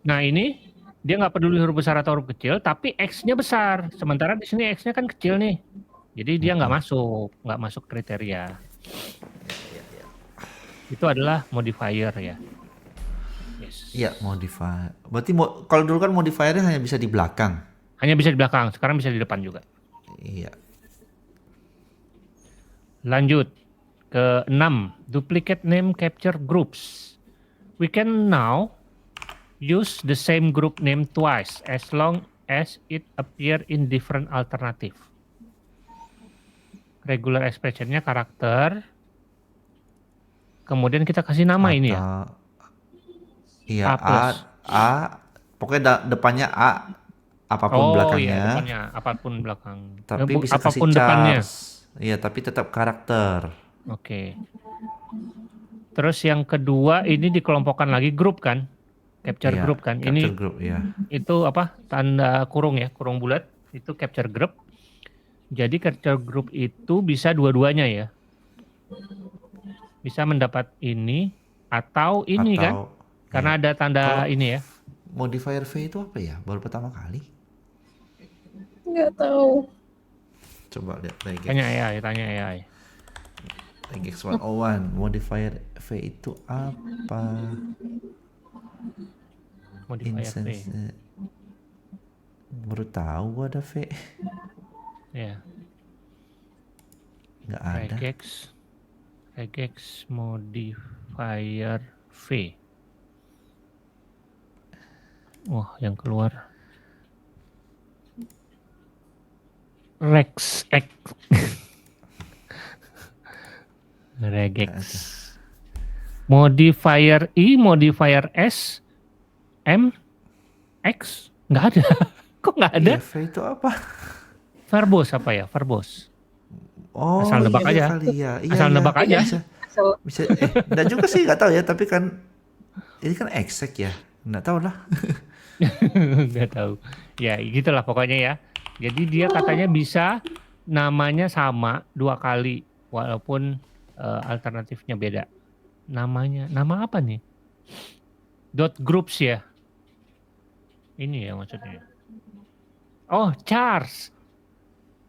Nah ini dia nggak peduli huruf besar atau huruf kecil, tapi X-nya besar. Sementara di sini X-nya kan kecil nih. Jadi dia nggak masuk kriteria. Itu adalah modifier ya. Iya, modifier. Berarti kalau dulu kan modifiernya hanya bisa di belakang. Hanya bisa di belakang, sekarang bisa di depan juga. Iya. Lanjut ke 6, duplicate name capture groups. We can now use the same group name twice as long as it appear in different alternative. Regular expression-nya karakter. Kemudian kita kasih nama ini ya. Iya, A, pokoknya depannya A apapun Oh iya, belakangnya, depannya apapun belakang. tapi bisa kasih Apapun depannya. charge. Iya, tapi tetap karakter. Oke. Terus yang kedua ini dikelompokkan lagi grup kan? Capture Iya, group kan? capture Ini group ya. itu apa? Tanda kurung ya, kurung bulat. Itu capture group. Jadi capture group itu bisa dua-duanya ya. Bisa mendapat ini atau ini kan? Atau Karena ya. ada tanda Kalau ini ya. modifier V itu apa ya? Baru pertama kali. Nggak tahu. Coba lihat Tanya AI. Regex 101. Modifier V itu apa? Modifier V. Instance. Baru tahu gua ada V. Ya. Nggak ada. Regex modifier V. Wah, yang keluar Regex. Modifier I, modifier S, M, X, nggak ada. Kok nggak ada? Iya, V itu apa? Verbose apa ya? Verbose. Oh, Asal nebak iya aja. kali ya. Iya, Asal iya. nebak aja. Bisa, enggak juga sih, nggak tahu ya. Tapi kan ini kan exact ya. Nggak tahu lah. Nggak tahu. Ya, gitulah pokoknya ya. Jadi dia katanya bisa namanya sama 2 kali walaupun alternatifnya beda. Nama apa nih? Dot groups ya. Ini ya maksudnya. Oh, chars.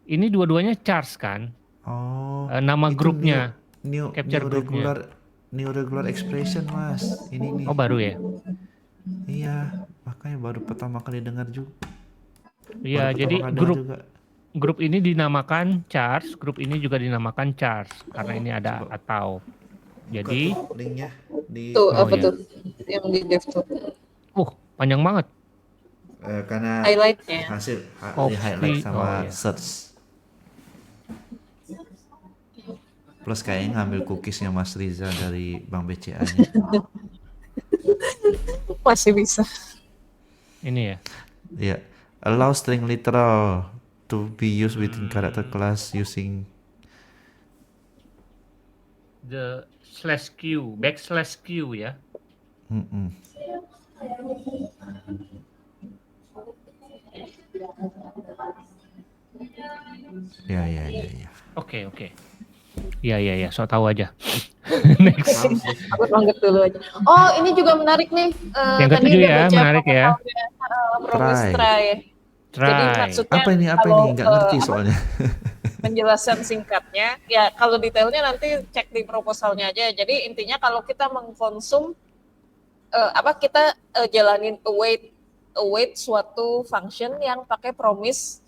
Ini dua-duanya chars kan? Oh, Nama itu grupnya. new Capture grupnya. regular expression, Mas. Ini nih. Oh, baru ya? Iya, makanya baru pertama kali dengar juga. Iya, Baru jadi pertama kali dengar juga. grup ini dinamakan chars, grup ini juga dinamakan chars karena ini ada Coba. atau. Jadi Buka tuh linknya di Tuh, Oh, apa iya. tuh? Yang di desktop. panjang banget. karena Highlight-nya. hasil Copy. di highlight sama Oh, iya. search. Plus kayaknya ngambil cookiesnya Mas Riza dari Bank BCA-nya. Masih bisa. Ini ya. Iya. Allow string literal to be used within character class using The /q, /q ya. Mm-mm. Ya. Oke. Iya, so tahu aja. Next. Aku lanjut dulu aja. Oh, ini juga menarik nih. Yang Tadi ketujuh udah ya, baca menarik ya. Promise Try. try. Jadi Try. maksudnya Apa ini? kalau, Nggak ngerti soalnya. penjelasan singkatnya, ya kalau detailnya nanti cek di proposalnya aja. Jadi intinya kalau kita mengkonsum kita jalanin await suatu function yang pakai promise,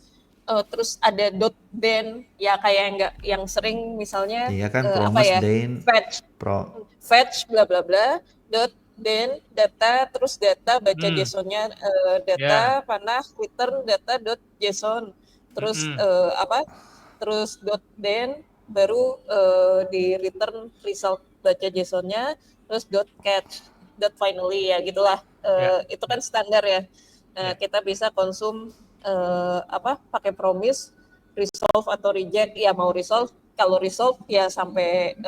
terus ada dot then ya kayak yang sering misalnya Iya kan apa promise ya, then fetch bla bla bla dot then data, terus data baca JSON-nya, data panah return data dot JSON, terus terus dot then baru di return result baca JSON-nya, terus dot catch dot finally ya gitulah. Itu kan standar ya. Kita bisa konsum pakai promise, resolve atau reject. Ya mau resolve, kalau resolve ya sampai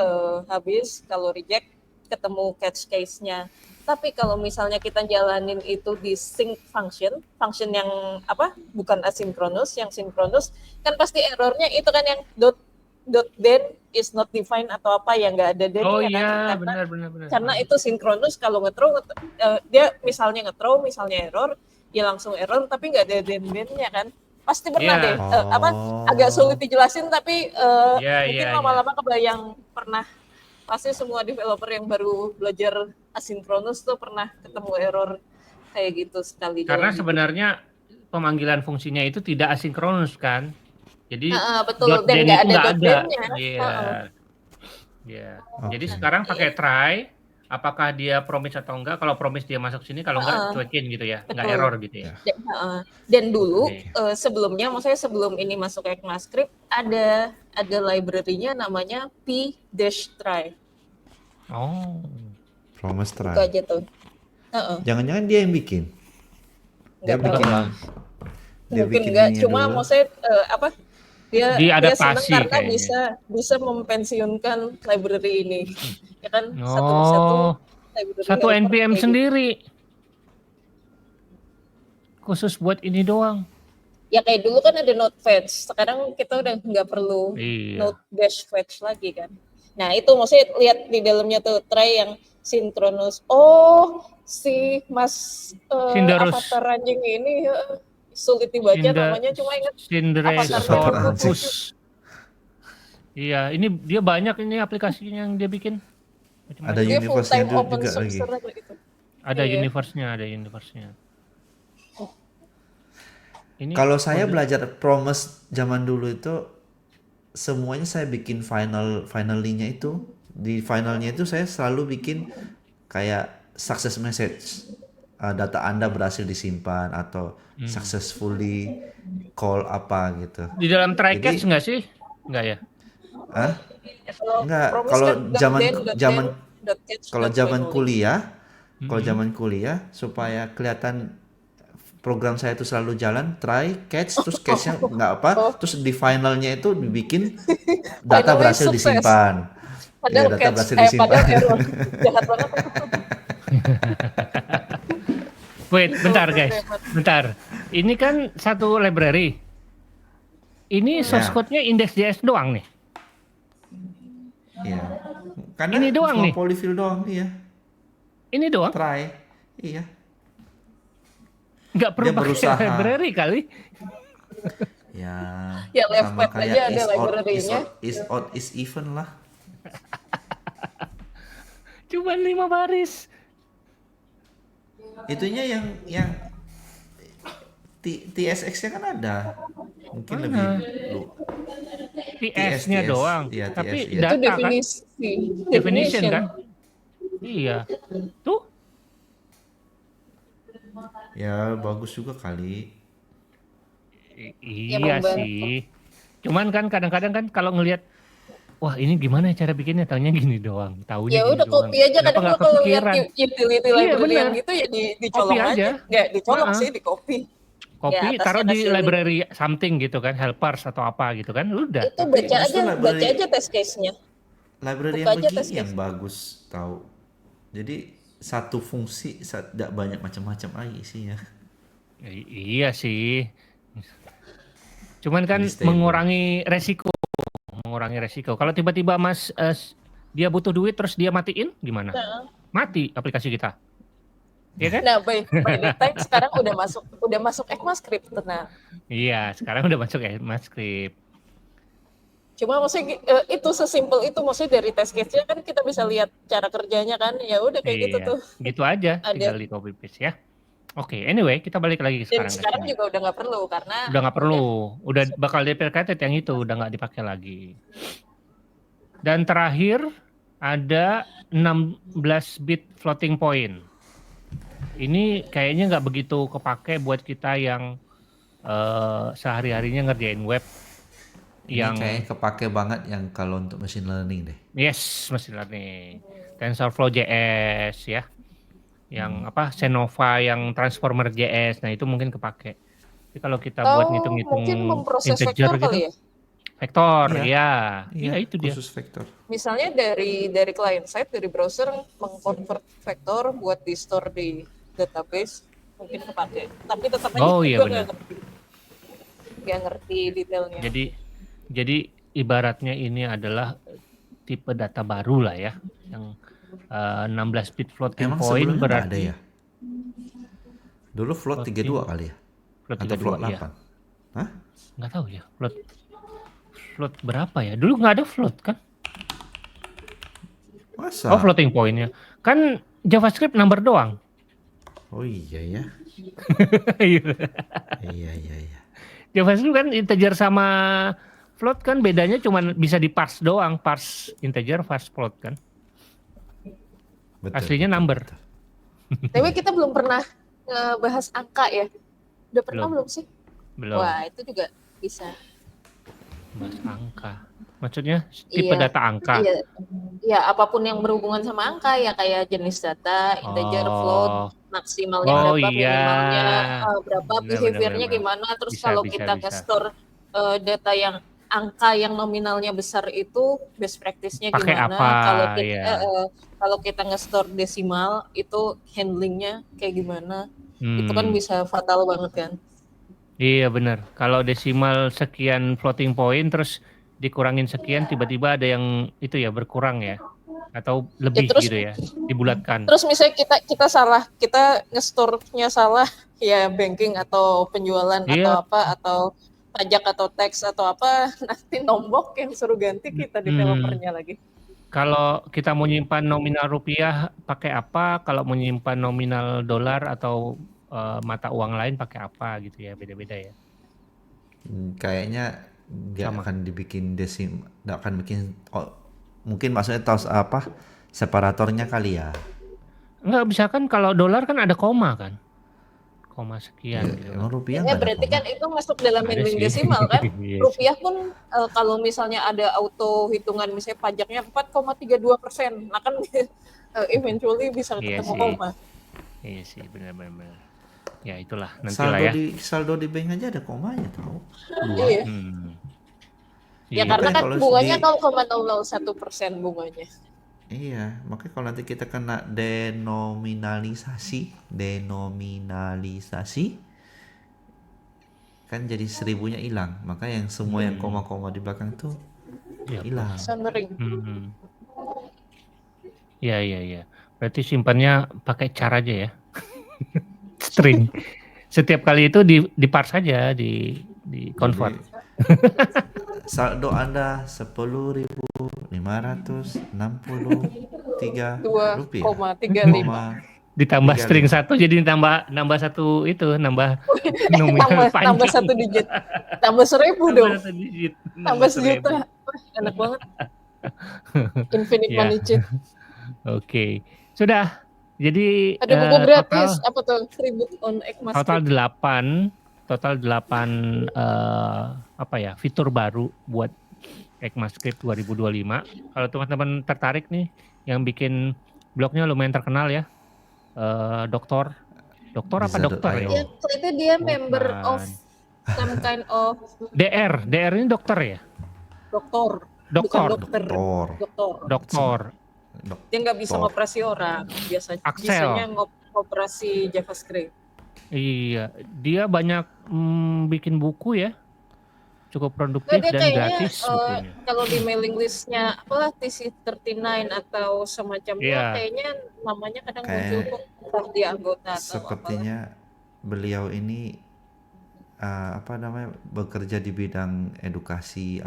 habis, kalau reject ketemu catch case-nya. Tapi kalau misalnya kita jalanin itu di sync function yang bukan asinkronus, yang sinkronus, kan pasti errornya itu kan yang dot then is not defined atau apa yang nggak ada then. Oh ya iya, kan? benar. Karena itu sinkronus, kalau nge-throw dia misalnya nge-throw, misalnya error, dia langsung error tapi nggak ada then-nya kan. Pasti pernah deh agak sulit dijelasin tapi mungkin lama-lama kebayang. Pernah, pasti semua developer yang baru belajar asinkronus tuh pernah ketemu error kayak gitu sekali. Karena sebenarnya pemanggilan fungsinya itu tidak asinkronus kan. Jadi betul, dan nggak ada dot then-nya. Iya. Jadi sekarang pakai try, apakah dia promise atau enggak? Kalau promise dia masuk sini, kalau enggak cuekin gitu ya, enggak error gitu ya. Dan dulu sebelumnya, maksudnya sebelum ini masuk ECMAScript, ada library-nya namanya p-try. Oh. Promise try. Itu aja tuh. Jangan-jangan dia yang bikin. Dia bikin Dia Mungkin bikin enggak, ininya cuma dulu. maksudnya apa? Dia senang Diadaptasi karena kayaknya. bisa mempensiunkan library ini. Ya kan satu Oh, library satu helper NPM kayak gitu. sendiri khusus buat ini doang. Ya kayak dulu kan ada node fetch, sekarang kita udah nggak perlu Iya. node dash fetch lagi kan. Nah itu maksudnya lihat di dalamnya tuh try yang synchronous. Oh si Mas Cinderus, avatar anjing ini sulit dibaca Cinder, namanya, cuma ingat Si avatarnya avatar aja. anjing. Cindersorpus. Iya, ini dia banyak ini aplikasinya yang dia bikin Ada macam-macam. Dia full universe-nya time open juga source lagi. gitu. Ada Iya. universe-nya, ada universe-nya. Ini Kalau saya kode- belajar Promise zaman dulu itu semuanya saya bikin finally-nya itu di finalnya itu saya selalu bikin kayak success message. Data Anda berhasil disimpan atau successfully call apa gitu. di dalam try catch Jadi, nggak sih? Nggak ya? ah, Ya, kalau enggak, promise kalau kan zaman .den, zaman .catch, kalau zaman .finally. kuliah, kalau Mm-mm. zaman kuliah supaya kelihatan program saya itu selalu jalan, try, catch, terus catch-nya nggak apa, Oh. terus di finalnya itu dibikin data Finally berhasil sukses. disimpan. Padahal Iya, data catch, berhasil padahal disimpan. error. Jahat banget. Wait, bentar Goblok guys. hebat. Bentar. Ini kan satu library. Ini source Ya. code-nya index.js doang nih. Iya. Karena Ini doang cuma nih. polyfill doang, iya. Ini doang. Try. Iya. Nggak perlu Dia pakai berusaha. library kali. Ya, Ya, left sama pad kayak aja ada is out, library-nya. is out, is even lah. Cuma 5 baris. Itunya yang TSX-nya kan ada. Mungkin Mana? lebih TS-nya TS. doang. Iya, Tapi TS, iya. Itu data kan? definisi. Definition kan? Iya. Tuh. Ya, bagus juga kali. Ya, Iya membantu. sih. Cuman kan kadang-kadang kan kalau ngelihat wah ini gimana cara bikinnya, taunya gini doang. Taunya Ya gini udah doang. copy aja, Kenapa kadang nggak gua kalau lihat kepikiran? utility Iya library yang bener. gitu ya Copy dicolong aja. aja. Nggak dicolong Heeh. sih, di copy. Copy, Ya, atasnya taruh di kasih link. library something gitu kan, helpers atau apa gitu kan, udah. Itu Tapi baca justru aja test case-nya. library Buka yang aja begini test yang case. bagus tahu. Jadi satu fungsi tidak banyak macam-macam lagi isinya. Iya sih. Cuman kan Jadi stable. mengurangi resiko. Kalau tiba-tiba Mas dia butuh duit terus dia matiin gimana? Nah, Mati aplikasi kita. Iya kan? nah by the time sekarang udah masuk ECMAScript. Nah, Iya, sekarang udah masuk ECMAScript. cuma maksudnya itu sesimpel itu, maksudnya dari test case-nya kan kita bisa lihat cara kerjanya kan. Ya udah kayak gitu Iya, tuh. gitu aja, Ada. tinggal di copy paste ya. Oke, anyway, kita balik lagi Dan sekarang ke sekarang sini. juga udah nggak perlu karena Udah nggak perlu, udah bakal deprecated yang itu, udah nggak dipakai lagi. Dan terakhir ada 16 bit floating point. Ini kayaknya nggak begitu kepake buat kita yang sehari-harinya ngerjain web. Ini Yang kayaknya kepake banget yang kalau untuk machine learning deh. yes, machine learning, TensorFlow JS ya, yang apa Senova yang Transformer JS, nah itu mungkin kepake. Tapi kalau kita buat ngitung-ngitung mungkin memproses integer vektor gitu, kali ya. vektor, Iya. ya itu dia. Khusus vektor. Misalnya dari client side, dari browser mengconvert vektor buat di store di database, mungkin kepake. Tapi tetap aja Oh, iya, gue benar. nggak ngerti detailnya. Jadi ibaratnya ini adalah tipe data baru lah ya, yang 16 bit floating Emang point sebelumnya nggak berarti ada ya? Dulu float 32 kali ya? float Atau float 32 ya. 8? Hah? Nggak tahu ya, float berapa ya? Dulu nggak ada float kan? Masa? Oh, floating point-nya. Kan JavaScript number doang. Oh iya ya. Iya. JavaScript kan integer sama float kan bedanya cuma bisa di parse doang, parse integer, parse float kan. Betul, Aslinya number. betul. Tapi kita belum pernah ngebahas angka ya. Udah pernah belum sih? Belum. Wah, itu juga bisa. Bahas angka. Maksudnya tipe Iya. data angka. ya apapun yang berhubungan sama angka ya kayak jenis data, integer, float, Oh, maksimalnya oh berapa, iya, minimalnya berapa, benar benar benar behaviornya benar. gimana. Terus Bisa kalau bisa kita bisa. nge-store data yang angka yang nominalnya besar itu best practice-nya Pakai apa? gimana? Ya. Kalau kita nge-store desimal itu handlingnya kayak gimana? Itu kan Hmm. bisa fatal banget kan? Iya benar. Kalau desimal sekian floating point terus dikurangin sekian tiba-tiba ada yang itu ya berkurang ya atau Ya lebih terus gitu ya dibulatkan. Terus misalnya kita salah, kita nge-store-nya salah, ya banking atau penjualan atau Iya. apa, atau pajak atau tax atau apa, nanti nombok yang suruh ganti kita Hmm. developernya lagi. Kalau kita mau nyimpan nominal rupiah pakai apa? Kalau mau nyimpan nominal dolar atau mata uang lain pakai apa gitu ya beda-beda ya. Kayaknya nggak Sama. akan dibikin nggak akan bikin, mungkin maksudnya tahu apa separatornya kali ya. Enggak bisa kan kalau dolar kan ada koma kan. Koma sekian gitu kan. Emang rupiah Ya nggak ada berarti koma? kan itu masuk dalam Ada handling sih. desimal kan? Iya sih. Rupiah pun kalau misalnya ada auto hitungan misalnya pajaknya 4,32%, nah kan eventually bisa Iya ketemu sih. koma. Iya sih benar-benar. Ya itulah nantilah ya. Saldo di bank aja ada komanya tahu. Iya. Ya Iya. karena kan Makanya kalau bunganya di 0,001% bunganya. Iya, makanya kalau nanti kita kena denominalisasi, kan jadi 1000-nya hilang. Maka yang semua yang koma-koma di belakang tuh Iya, hilang. Sandering. Iya iya iya. Berarti simpannya pakai char aja ya. String. Setiap kali itu di parse saja, di convert. Jadi saldo Anda 10.563 rupiah. 2,35. Ditambah 35. string satu jadi nambah satu itu, nambah nominal panjang. tambah 1 digit. Tambah 1000 dong. Tambah 1 digit. Tambah 1.000.000. Wah, enak banget. Infinite Ya. money chain. Oke. Sudah. Jadi Ada buku gratis apa tuh? Tribute on ECMAScript. total 8 apa ya, fitur baru buat ECMAScript 2025. Kalau teman-teman tertarik nih yang bikin blognya lumayan terkenal ya. Dokter apa dokter ya? Ya, itu dia member of some kind of DR ini dokter ya? dokter. Dia nggak bisa ngoperasi orang. Biasanya ngoperasi JavaScript. Iya, dia banyak bikin buku ya. Cukup produktif dia dan gratis bukunya. Kalau di mailing listnya apalah TC39 atau semacamnya, kayaknya namanya kadang muncul kok entah dia anggota atau sepertinya beliau ini bekerja di bidang edukasi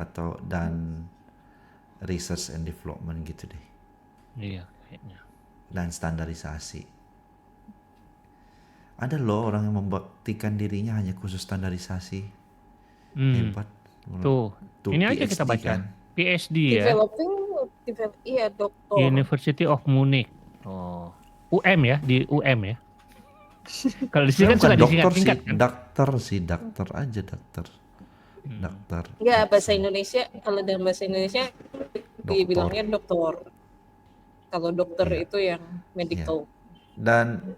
dan research and development gitu deh. Iya, kayaknya. Dan standarisasi. Ada loh orang yang membuktikan dirinya hanya khusus standarisasi. Hebat. Tuh, ini aja kita baca. Kan? PhD ya. Iya, dokter. University of Munich. Oh, UM ya, di UM ya. Kalau di sini kan suka disingkat-singkat kan. Dokter aja. Enggak, bahasa Indonesia, kalau dalam bahasa Indonesia dibilangnya dokter. Kalau dokter itu yang medical. Dan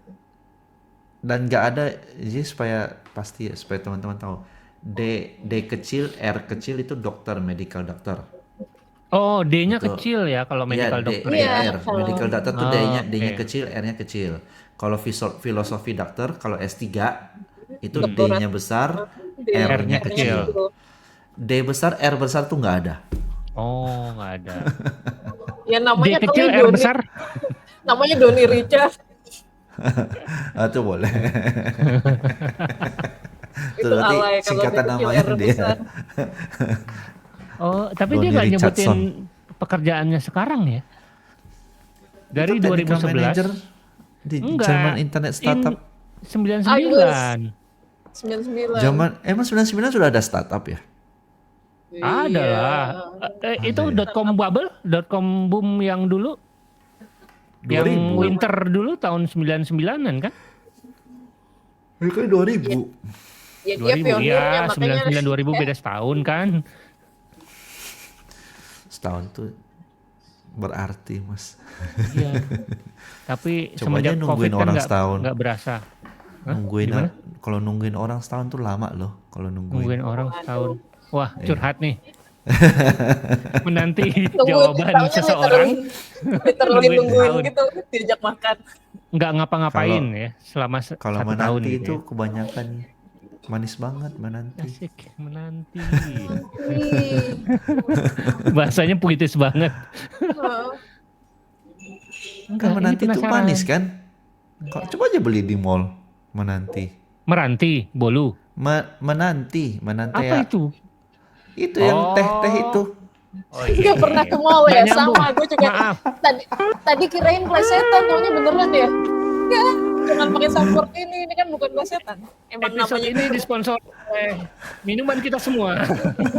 nggak ada, jadi supaya teman-teman tahu, D kecil, R kecil itu dokter, medical doctor. Oh, D-nya kecil ya kalau medical doctor. Iya, medical doctor tuh D-nya kecil, R-nya kecil. Kalau filosofi dokter, kalau S3 itu D-nya besar, R-nya kecil. D besar, R besar tuh nggak ada. Oh, nggak ada. Ya namanya D kecil, R besar. Namanya Doni Richard. Itu boleh. Itu alay kalau singkatan namanya dia. Oh, tapi dia nggak nyebutin pekerjaannya sekarang ya? Dari 2011 di Jerman Internet Startup 99. Zaman emang 99 sudah ada startup ya? Ada lah. Itu .com bubble, .com boom yang dulu. 2000. Yang winter dulu tahun 99-an kan? Itu kan 2000. Ya dia pionirnya, makanya 99 2000 beda setahun kan. Setahun tuh Berarti Mas. Iya. Tapi Coba aja semenjak COVID nungguin kan orang setahun. nggak berasa. Hah? Nungguin Gimana? kalau nungguin orang setahun tuh lama loh kalau Nungguin nungguin. orang setahun. Wah, Iya. curhat nih. Menanti Tunggu, jawaban taunya seseorang literally nungguin nungguin setahun. gitu, diajak makan. Nggak ngapa-ngapain Kalau ya selama kalau 1 tahun menanti gitu itu ya. kebanyakan manis banget menanti. Asik, menanti. Ih, Bahasanya puitis banget. heeh. Kan Enggak, ini menanti itu manis penasaran. kan? Coba aja beli di mall menanti. Meranti, bolu. Menanti Apa ya. itu? Itu yang teh itu. Oh Nggak pernah ke mall Nggak ya, nyambung. sama gue juga. Maaf. Tadi kirain plesetan, taunya beneran ya. Ya, cuman pakai support ini kan bukan plesetan. Emang Episode namanya ini disponsor oleh minuman kita semua.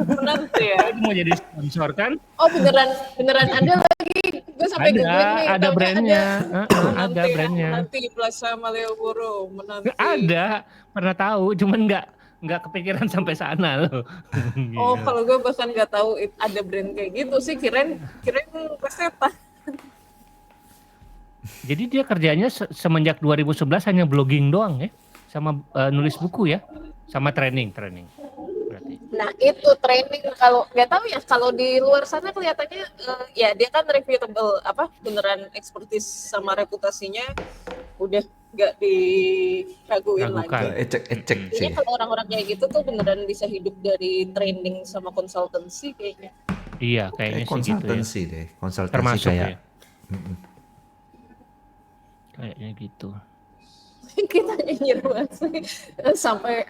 menanti ya. Itu mau jadi sponsor kan? Oh beneran ada lagi. Gue sampai googling nih. Ada taunya brandnya. Ada Menanti, brandnya. Menanti Plaza Malioboro, menanti. Ada, pernah tahu, cuman nggak kepikiran sampai sana loh. Oh, Gila. kalau gue bahkan nggak tahu ada brand kayak gitu sih, kirain plesetan. Jadi dia kerjanya semenjak 2011 hanya blogging doang ya, sama nulis buku ya, sama training berarti. Nah itu training, kalau nggak tahu ya, kalau di luar sana kelihatannya ya dia kan reputable, beneran expertise sama reputasinya udah nggak diraguin Ragukan. lagi. Ecek-ecek Kayaknya sih. kalau orang-orang kayak gitu tuh beneran bisa hidup dari training sama konsultansi kayaknya. Iya, kayaknya Kayak sih gitu ya. konsultansi deh. Konsultansi Termasuk kayak ya. Kayaknya gitu. Kita nyinyir banget sih, sampai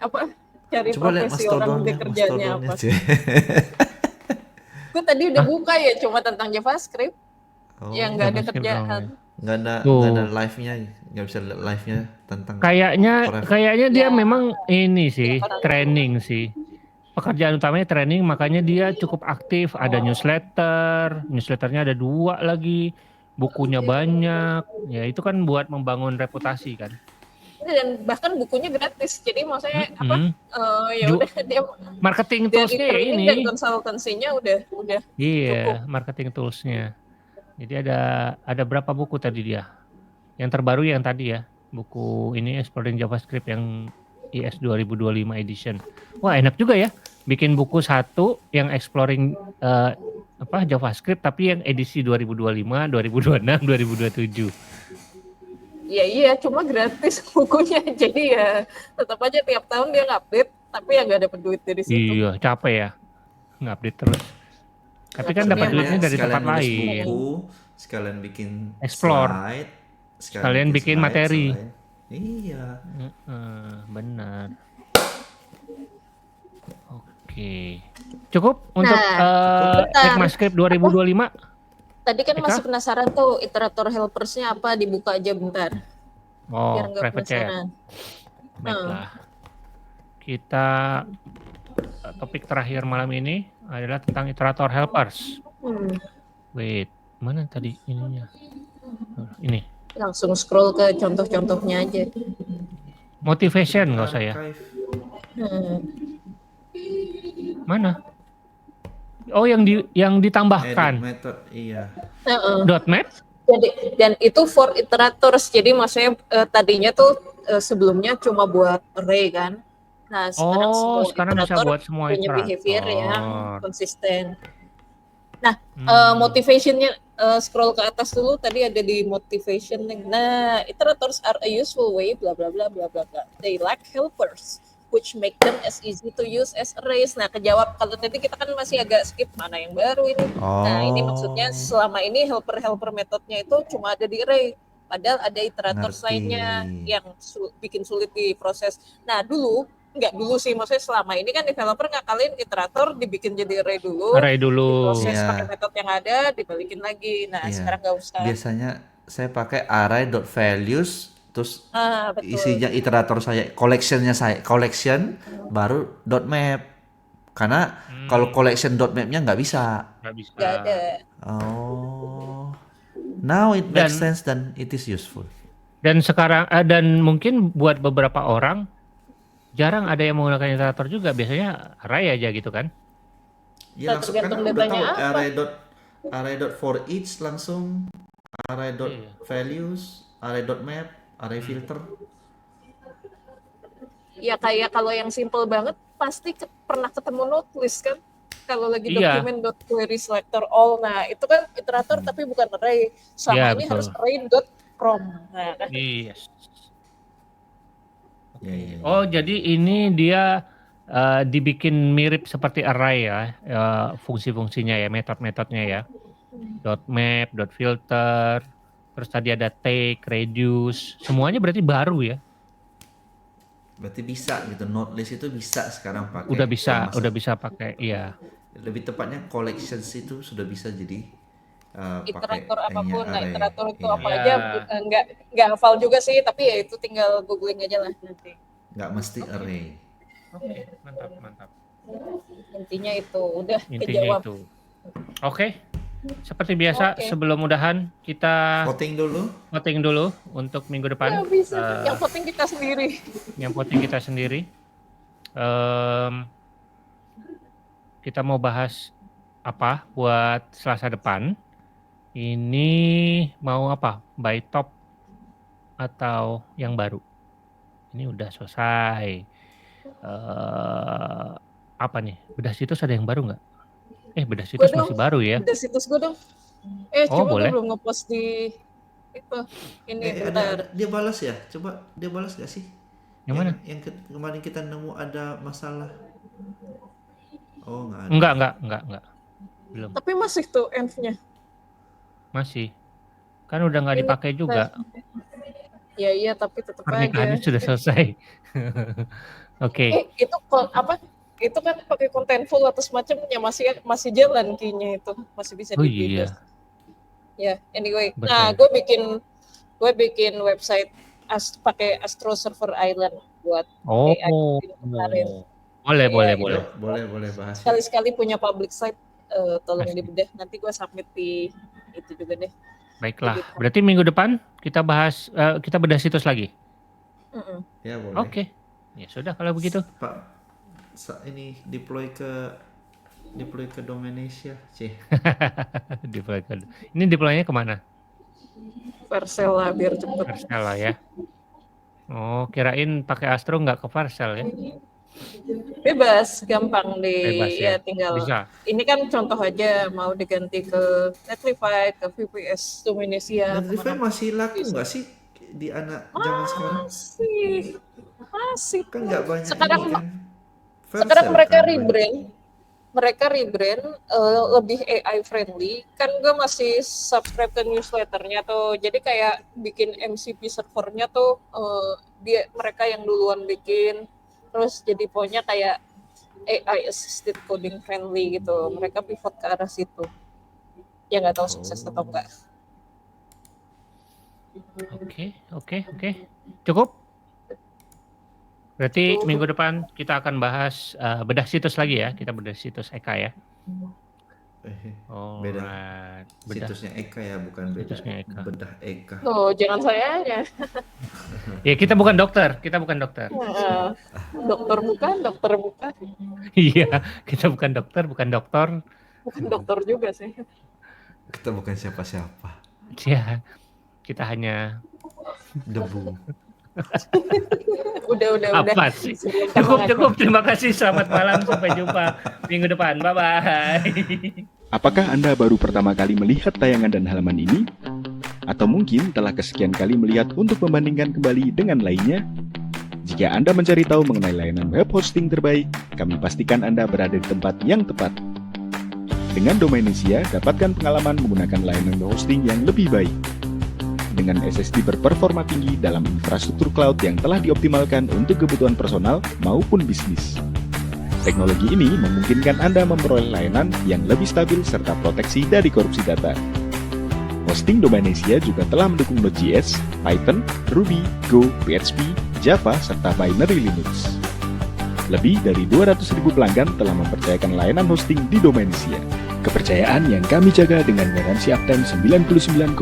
cari coba lihat profesi orang di kerjanya apa. Mastodonnya. Gue tadi udah buka ya, cuma tentang JavaScript Oh, yang nggak ada JavaScript kerjaan. doang nggak ada Tuh. live-nya, nggak bisa lihat live-nya tentang Kayaknya dia Ya. memang ini sih, Ya, orang- training sih. Pekerjaan utamanya training, makanya dia cukup aktif. Ada newsletternya ada 2 lagi, bukunya banyak. Ya itu kan buat membangun reputasi kan. Dan bahkan bukunya gratis, jadi maksudnya ya Ju- udah dia Marketing dari toolsnya training dan ini. konsultansinya udah cukup. Iya, marketing toolsnya. Jadi ada berapa buku tadi dia? Yang terbaru yang tadi ya, buku ini Exploring JavaScript yang IS 2025 edition. Wah enak juga ya, bikin buku satu yang exploring JavaScript tapi yang edisi 2025, 2026, 2027. Iya, cuma gratis bukunya, jadi ya tetap aja tiap tahun dia ngupdate, tapi ya nggak dapet duit dari situ. Iya, capek ya, ngupdate terus. Tapi kan dapat Maksudnya duitnya dari sekalian tempat nulis lain. buku, sekalian bikin Explore. slide, Sekalian bikin slide, materi. Iya. Benar. Oke. Cukup untuk bentar. ECMAScript 2025? Tadi kan Eka? masih penasaran tuh iterator helpersnya apa, dibuka aja bentar. Oh, Biar nggak private chat. penasaran. Baiklah. Kita topik terakhir malam ini adalah tentang iterator helpers. Wait, mana tadi ininya? Ini. Langsung scroll ke contoh-contohnya aja. Motivation nggak usah ya. Mana? Oh, yang ditambahkan. Edit method, iya. .map? Jadi, dan itu for iterators, jadi maksudnya tadinya tuh sebelumnya cuma buat array kan. Nah sekarang bisa iterator buat semua punya iterator. behavior yang konsisten. Nah, motivationnya scroll ke atas dulu, tadi ada di motivation. Nah, iterators are a useful way bla bla bla bla bla bla. They lack helpers which make them as easy to use as arrays. Nah, kejawab kalau tadi kita kan masih agak skip mana yang baru ini. Nah, ini maksudnya selama ini helper metodenya itu cuma ada di array. Padahal ada iterator lainnya yang bikin sulit diproses. Nah, nggak dulu sih, maksudnya selama ini kan developer ngakalin iterator dibikin jadi array dulu. Diproses pakai metode yang ada, dibalikin lagi. Nah, sekarang nggak usah. Biasanya saya pakai array.values terus betul. isinya iterator saya, collection baru .map. Karena kalau collection .map-nya nggak bisa. Nggak ada. Oh. Now it makes sense dan it is useful. Dan sekarang dan mungkin buat beberapa orang jarang ada yang menggunakan iterator juga, biasanya array aja gitu kan. Ya langsung kan tergantung udah tahu datanya apa. array.forEach langsung, Iya. array.values, array.map, array filter. Ya kayak kalau yang simple banget pasti pernah ketemu notelist kan, kalau lagi Iya. document.query selector all. Nah itu kan iterator tapi bukan array, sama Iya, ini betul. harus array.from. Nah kan Iya. Ya. Oh, jadi ini dia dibikin mirip seperti array ya, fungsi-fungsinya ya, metode-metodenya ya. .map, .filter, terus tadi ada take, reduce, semuanya berarti baru ya? Berarti bisa gitu, nodelist itu bisa sekarang pakai. Udah bisa, masa- udah bisa pakai, iya. Lebih tepatnya collections itu sudah bisa jadi pakai iterator apapun. Nah array. iterator itu Iya. apa aja nggak hafal juga sih, tapi ya itu tinggal googling aja lah nanti. Nggak mesti array. Oke, mantap. Intinya itu udah Intinya kejawab. itu. Oke, seperti biasa Oke. sebelum udahan kita Voting dulu. voting dulu untuk minggu depan. Nggak bisa, yang penting kita sendiri. Yang voting kita sendiri. Kita mau bahas apa buat Selasa depan? Ini mau apa? By top atau yang baru? Ini udah selesai. Apa nih? Bedah situs ada yang baru nggak? Bedah situs Gua masih dong. baru ya? Udah situs gue dong. Oh, Cuma boleh. gue belum ngepost di itu. Ini bentar. Dia balas ya? Coba dia balas nggak sih? Yang mana? Yang kemarin kita nemu ada masalah. Oh, nggak ada. Enggak. Belum. Tapi masih tuh env-nya. Masih. Kan udah nggak Ini dipakai juga. Iya, tapi tetap Pernikahannya aja. sudah selesai. Oke. Itu apa? Itu kan pakai contentful atau semacamnya masih jalan key-nya itu. Masih bisa Oh di-build. iya. Ya, anyway. Betul. Nah, gue bikin website pakai Astro Server Island buat AI kemarin. Boleh. Boleh bahas. Sekali-sekali punya public site, tolong Asik. dibedah. Nanti gue submit di itu juga deh. Baiklah. Berarti minggu depan kita bahas, kita bedah situs lagi. Ya boleh. Oke. Ya sudah kalau begitu. Pak, ini deploy ke Domanesia, Ini deploy-nya kemana? Vercel lah biar cepet. Vercel lah ya. Oh, kirain pakai Astro nggak ke Vercel ya? Bebas, gampang Bebas ya? tinggal. Bisa. Ini kan contoh aja, mau diganti ke Netlify, ke VPS Domanesia. Netlify masih laku nggak sih di anak zaman sekarang? Masih. Kan nggak banyak Sekarang ini kan. Sekarang mereka kan rebrand lebih AI friendly. Kan gue masih subscribe ke newsletternya tuh. Jadi kayak bikin MCP servernya tuh mereka yang duluan bikin. Terus jadi pokoknya kayak AI assisted coding friendly gitu. Mereka pivot ke arah situ. Ya nggak tahu sukses atau enggak. Oke. Cukup? Berarti minggu depan kita akan bahas bedah situs lagi ya. Kita bedah situs Eka ya. Beda. Bedah. Situsnya Eka ya, bukan beda. Situsnya Eka. Bedah Eka. Tuh, jangan saya aja. Ya kita bukan dokter. Dokter bukan. Iya, kita bukan dokter. Bukan dokter juga sih. Kita bukan siapa-siapa. Ya, kita hanya Debu. Udah. apa sih? Cukup. Terima kasih. Selamat malam. Sampai jumpa minggu depan. Bye-bye. Apakah Anda baru pertama kali melihat tayangan dan halaman ini? Atau mungkin telah kesekian kali melihat untuk membandingkan kembali dengan lainnya? Jika Anda mencari tahu mengenai layanan web hosting terbaik, kami pastikan Anda berada di tempat yang tepat. Dengan Domanesia, dapatkan pengalaman menggunakan layanan web hosting yang lebih baik. Dengan SSD berperforma tinggi dalam infrastruktur cloud yang telah dioptimalkan untuk kebutuhan personal maupun bisnis. Teknologi ini memungkinkan Anda memperoleh layanan yang lebih stabil serta proteksi dari korupsi data. Hosting Domanesia juga telah mendukung Node.js, Python, Ruby, Go, PHP, Java, serta Binary Linux. Lebih dari 200.000 pelanggan telah mempercayakan layanan hosting di Domanesia. Kepercayaan yang kami jaga dengan garansi uptime 99,9%.